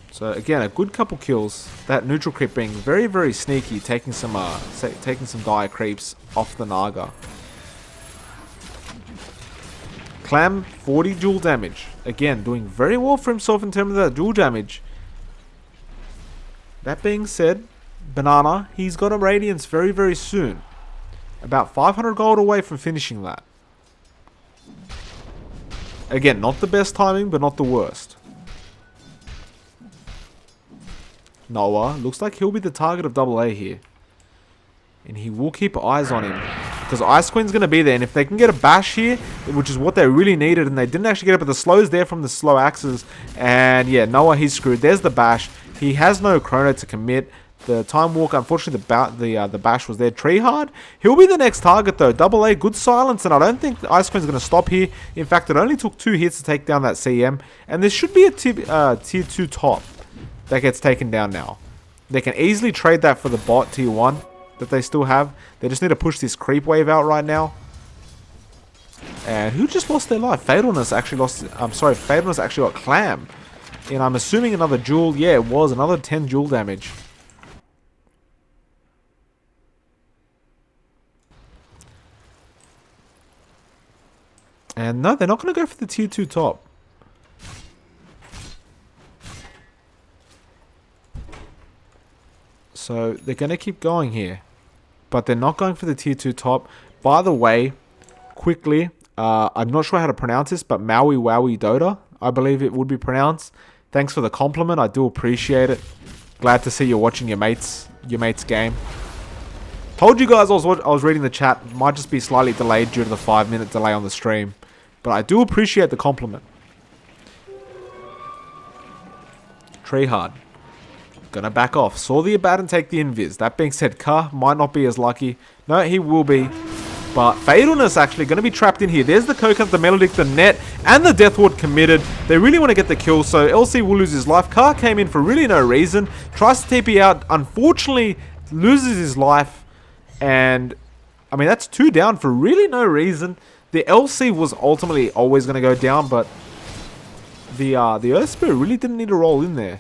So again, a good couple kills. That neutral creep being very, very sneaky, taking some dire creeps off the Naga. Clam, 40 dual damage. Again, doing very well for himself in terms of that dual damage. That being said, Banana, he's got a Radiance very, very soon. About 500 gold away from finishing that. Again, not the best timing, but not the worst. Noah, looks like he'll be the target of Double A here. And he will keep eyes on him. Because Ice Queen's going to be there. And if they can get a bash here, which is what they really needed, and they didn't actually get it, but the slow's there from the slow axes. And yeah, Noah, he's screwed. There's the bash. He has no chrono to commit. The Time Walk, unfortunately, the bash was there. Treehard, he'll be the next target though. Double A, good silence, and I don't think Ice Queen's going to stop here. In fact, it only took 2 hits to take down that CM. And this should be a tier 2 top that gets taken down now. They can easily trade that for the bot tier 1 that they still have. They just need to push this creep wave out right now. And who just lost their life? Fatalness actually lost. I'm sorry, Fatalness actually got Clam. And I'm assuming another jewel. Yeah, it was another 10 jewel damage. And no, they're not going to go for the tier 2 top. So they're going to keep going here. But they're not going for the tier 2 top. By the way, quickly, I'm not sure how to pronounce this, but Maui Wowie Dota, I believe it would be pronounced. Thanks for the compliment. I do appreciate it. Glad to see you're watching your mate's game. Told you guys I was reading the chat. Might just be slightly delayed due to the 5-minute delay on the stream. But I do appreciate the compliment. Treehard. Gonna back off. Saw the Abaddon take the invis. That being said, Ka might not be as lucky. No, he will be. But Fatalness actually going to be trapped in here. There's the Coconut, the Melodic, the Net, and the Death Ward committed. They really want to get the kill, so LC will lose his life. Ka came in for really no reason. Tries to TP out. Unfortunately, loses his life. And, I mean, that's 2 down for really no reason. The LC was ultimately always going to go down, but the Earth Spirit really didn't need to roll in there.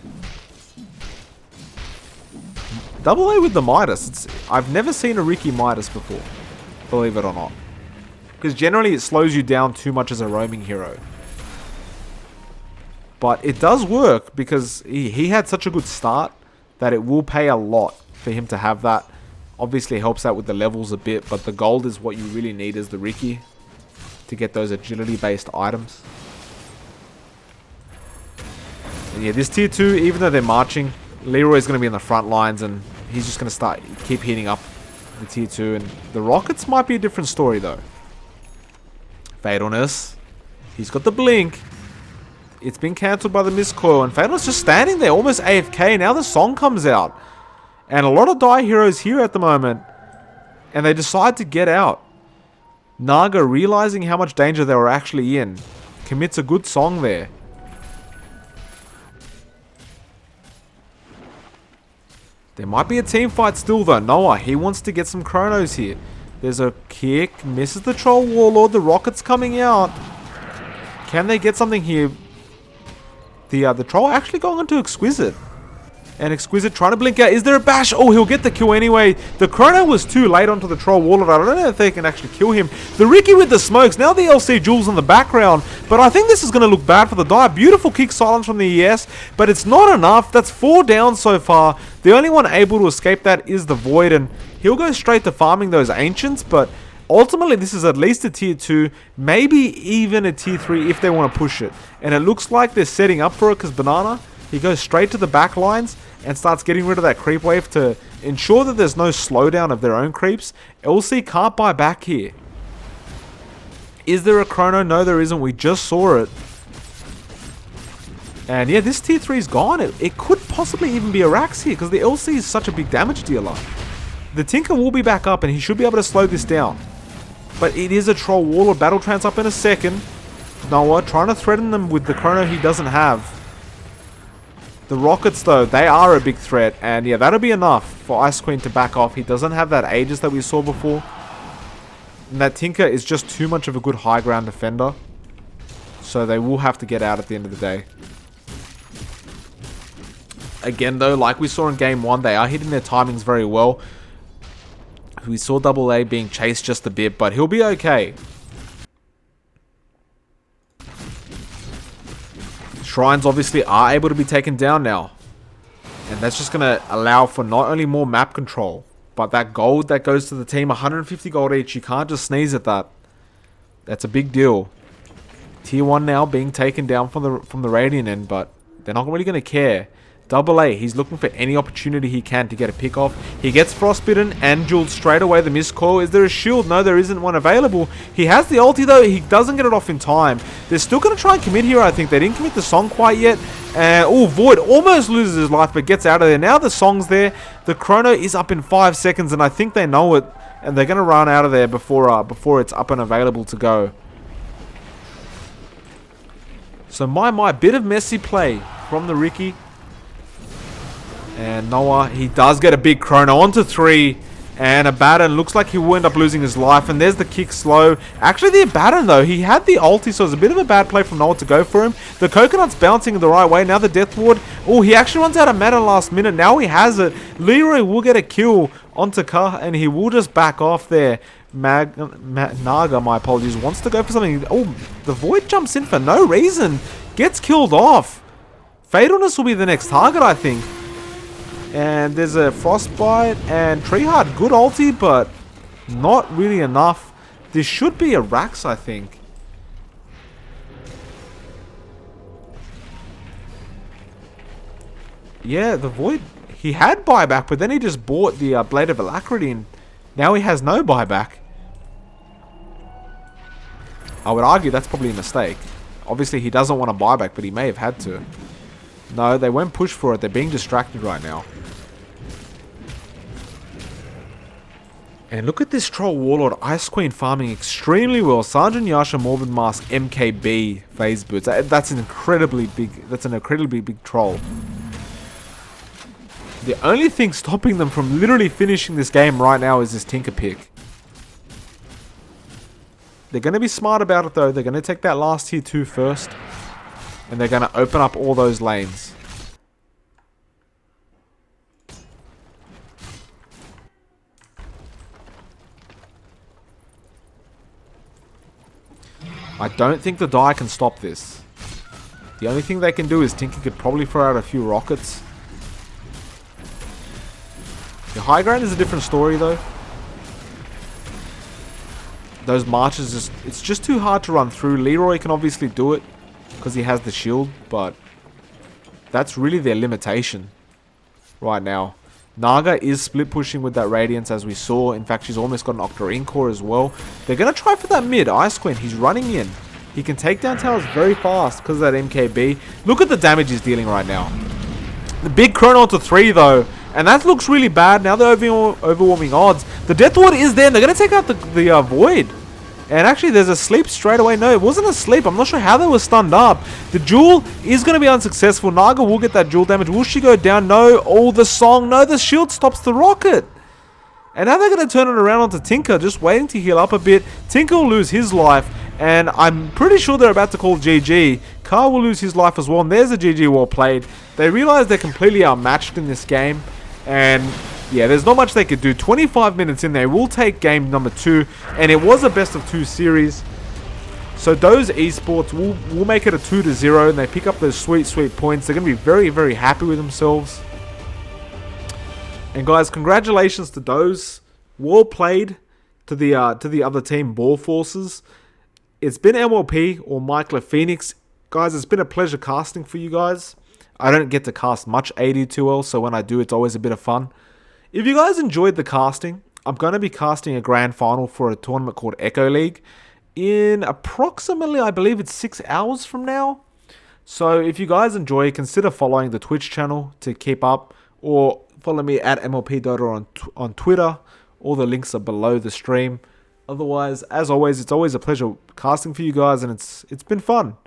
Double A with the Midas. I've never seen a Ricky Midas before, believe it or not. Because generally it slows you down too much as a roaming hero. But it does work because he had such a good start that it will pay a lot for him to have that. Obviously it helps out with the levels a bit, but the gold is what you really need as the Ricky to get those agility based items. And yeah, this tier 2, even though they're marching, Leroy's going to be in the front lines and he's just going to keep hitting up the tier 2. And the Rockets might be a different story though. Fatalness. He's got the blink. It's been cancelled by the miscoil. And Fatalness just standing there almost AFK. Now the song comes out. And a lot of die heroes here at the moment. And they decide to get out. Naga, realizing how much danger they were actually in, commits a good song there. There might be a team fight still though. Noah, he wants to get some chronos here. There's a kick. Misses the troll warlord. The rocket's coming out. Can they get something here? The troll actually going into Exquisite. And Exquisite trying to blink out. Is there a bash? Oh, he'll get the kill anyway. The chrono was too late onto the troll warlord. I don't know if they can actually kill him. The Ricky with the smokes. Now the LC Jules in the background. But I think this is going to look bad for the die. Beautiful kick silence from the ES. But it's not enough. That's 4 down so far. The only one able to escape that is the Void. And he'll go straight to farming those Ancients. But ultimately, this is at least a tier 2. Maybe even a tier 3 if they want to push it. And it looks like they're setting up for it because Banana... he goes straight to the back lines and starts getting rid of that creep wave to ensure that there's no slowdown of their own creeps. LC can't buy back here. Is there a chrono? No, there isn't. We just saw it. And yeah, this tier 3 is gone. It could possibly even be a Rax here because the LC is such a big damage dealer. The Tinker will be back up and he should be able to slow this down. But it is a Troll Warlord. Battle Trance up in a second. Noah trying to threaten them with the chrono he doesn't have. The Rockets, though, they are a big threat. And yeah, that'll be enough for Ice Queen to back off. He doesn't have that Aegis that we saw before. And that Tinker is just too much of a good high ground defender. So they will have to get out at the end of the day. Again, though, like we saw in Game 1, they are hitting their timings very well. We saw Double A being chased just a bit, but he'll be okay. Shrines obviously are able to be taken down now. And that's just going to allow for not only more map control, but that gold that goes to the team, 150 gold each. You can't just sneeze at that. That's a big deal. Tier 1 now being taken down from the Radiant end, but they're not really going to care. Double A, he's looking for any opportunity he can to get a pick off. He gets frostbitten and jeweled straight away. The missed call. Is there a shield? No, there isn't one available. He has the ulti though. He doesn't get it off in time. They're still going to try and commit here, I think. They didn't commit the song quite yet. Oh, Void almost loses his life but gets out of there. Now the song's there. The chrono is up in 5 seconds and I think they know it. And they're going to run out of there before it's up and available to go. So my bit of messy play from the Ricky. And Noah, he does get a big chrono onto 3. And Abaddon looks like he will end up losing his life. And there's the kick slow. Actually, the Abaddon, though, he had the ulti, so it's a bit of a bad play from Noah to go for him. The Coconut's bouncing the right way. Now the Death Ward. Oh, he actually runs out of mana last minute. Now he has it. Leroy will get a kill onto Ka, and he will just back off there. Naga, my apologies, wants to go for something. Oh, the Void jumps in for no reason. Gets killed off. Fatalness will be the next target, I think. And there's a Frostbite and Treeheart. Good ulti, but not really enough. This should be a Rax, I think. Yeah, the Void, he had buyback, but then he just bought the Blade of Alacrity, and now he has no buyback. I would argue that's probably a mistake. Obviously, he doesn't want a buyback, but he may have had to. No, they won't push for it. They're being distracted right now. And look at this Troll Warlord. Ice Queen farming extremely well. Sergeant Yasha, Morbid Mask, MKB, Phase Boots. That's an incredibly big troll. The only thing stopping them from literally finishing this game right now is this Tinker pick. They're going to be smart about it though. They're going to take that last tier 2 first. And they're going to open up all those lanes. I don't think the die can stop this. The only thing they can do is Tinker could probably throw out a few rockets. The high ground is a different story though. Those marches, it's just too hard to run through. Leroy can obviously do it because he has the shield, but that's really their limitation right now. Naga is split pushing with that Radiance as we saw. In fact, she's almost got an Octarine core as well. They're going to try for that mid. Ice Queen, he's running in. He can take down towers very fast because of that MKB. Look at the damage he's dealing right now. The big chrono to 3 though. And that looks really bad. Now they're overwhelming odds. The Death Ward is there, and they're going to take out the Void. And actually, there's a sleep straight away. No, it wasn't a sleep. I'm not sure how they were stunned up. The Jewel is going to be unsuccessful. Naga will get that Jewel damage. Will she go down? No. Oh, the Song. No, the shield stops the rocket. And now they're going to turn it around onto Tinker, just waiting to heal up a bit. Tinker will lose his life, and I'm pretty sure they're about to call GG. Carr will lose his life as well, and there's a GG well played. They realize they're completely outmatched in this game, and yeah, there's not much they could do. 25 minutes in, they will take game number 2, and it was a best of 2 series. So DoZe eSports will make it a 2-0, and they pick up those sweet, sweet points. They're going to be very, very happy with themselves. And guys, congratulations to DoZe. Well played to the other team, BalForces. It's been MLP or Michael Phoenix. Guys, it's been a pleasure casting for you guys. I don't get to cast much AD2L, so when I do, it's always a bit of fun. If you guys enjoyed the casting, I'm going to be casting a grand final for a tournament called Echo League in approximately, I believe it's 6 hours from now. So if you guys enjoy, consider following the Twitch channel to keep up, or follow me at MLP on Twitter. All the links are below the stream. Otherwise, as always, it's always a pleasure casting for you guys, and it's been fun.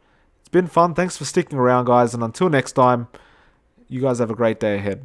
It's been fun. Thanks for sticking around, guys, and until next time, you guys have a great day ahead.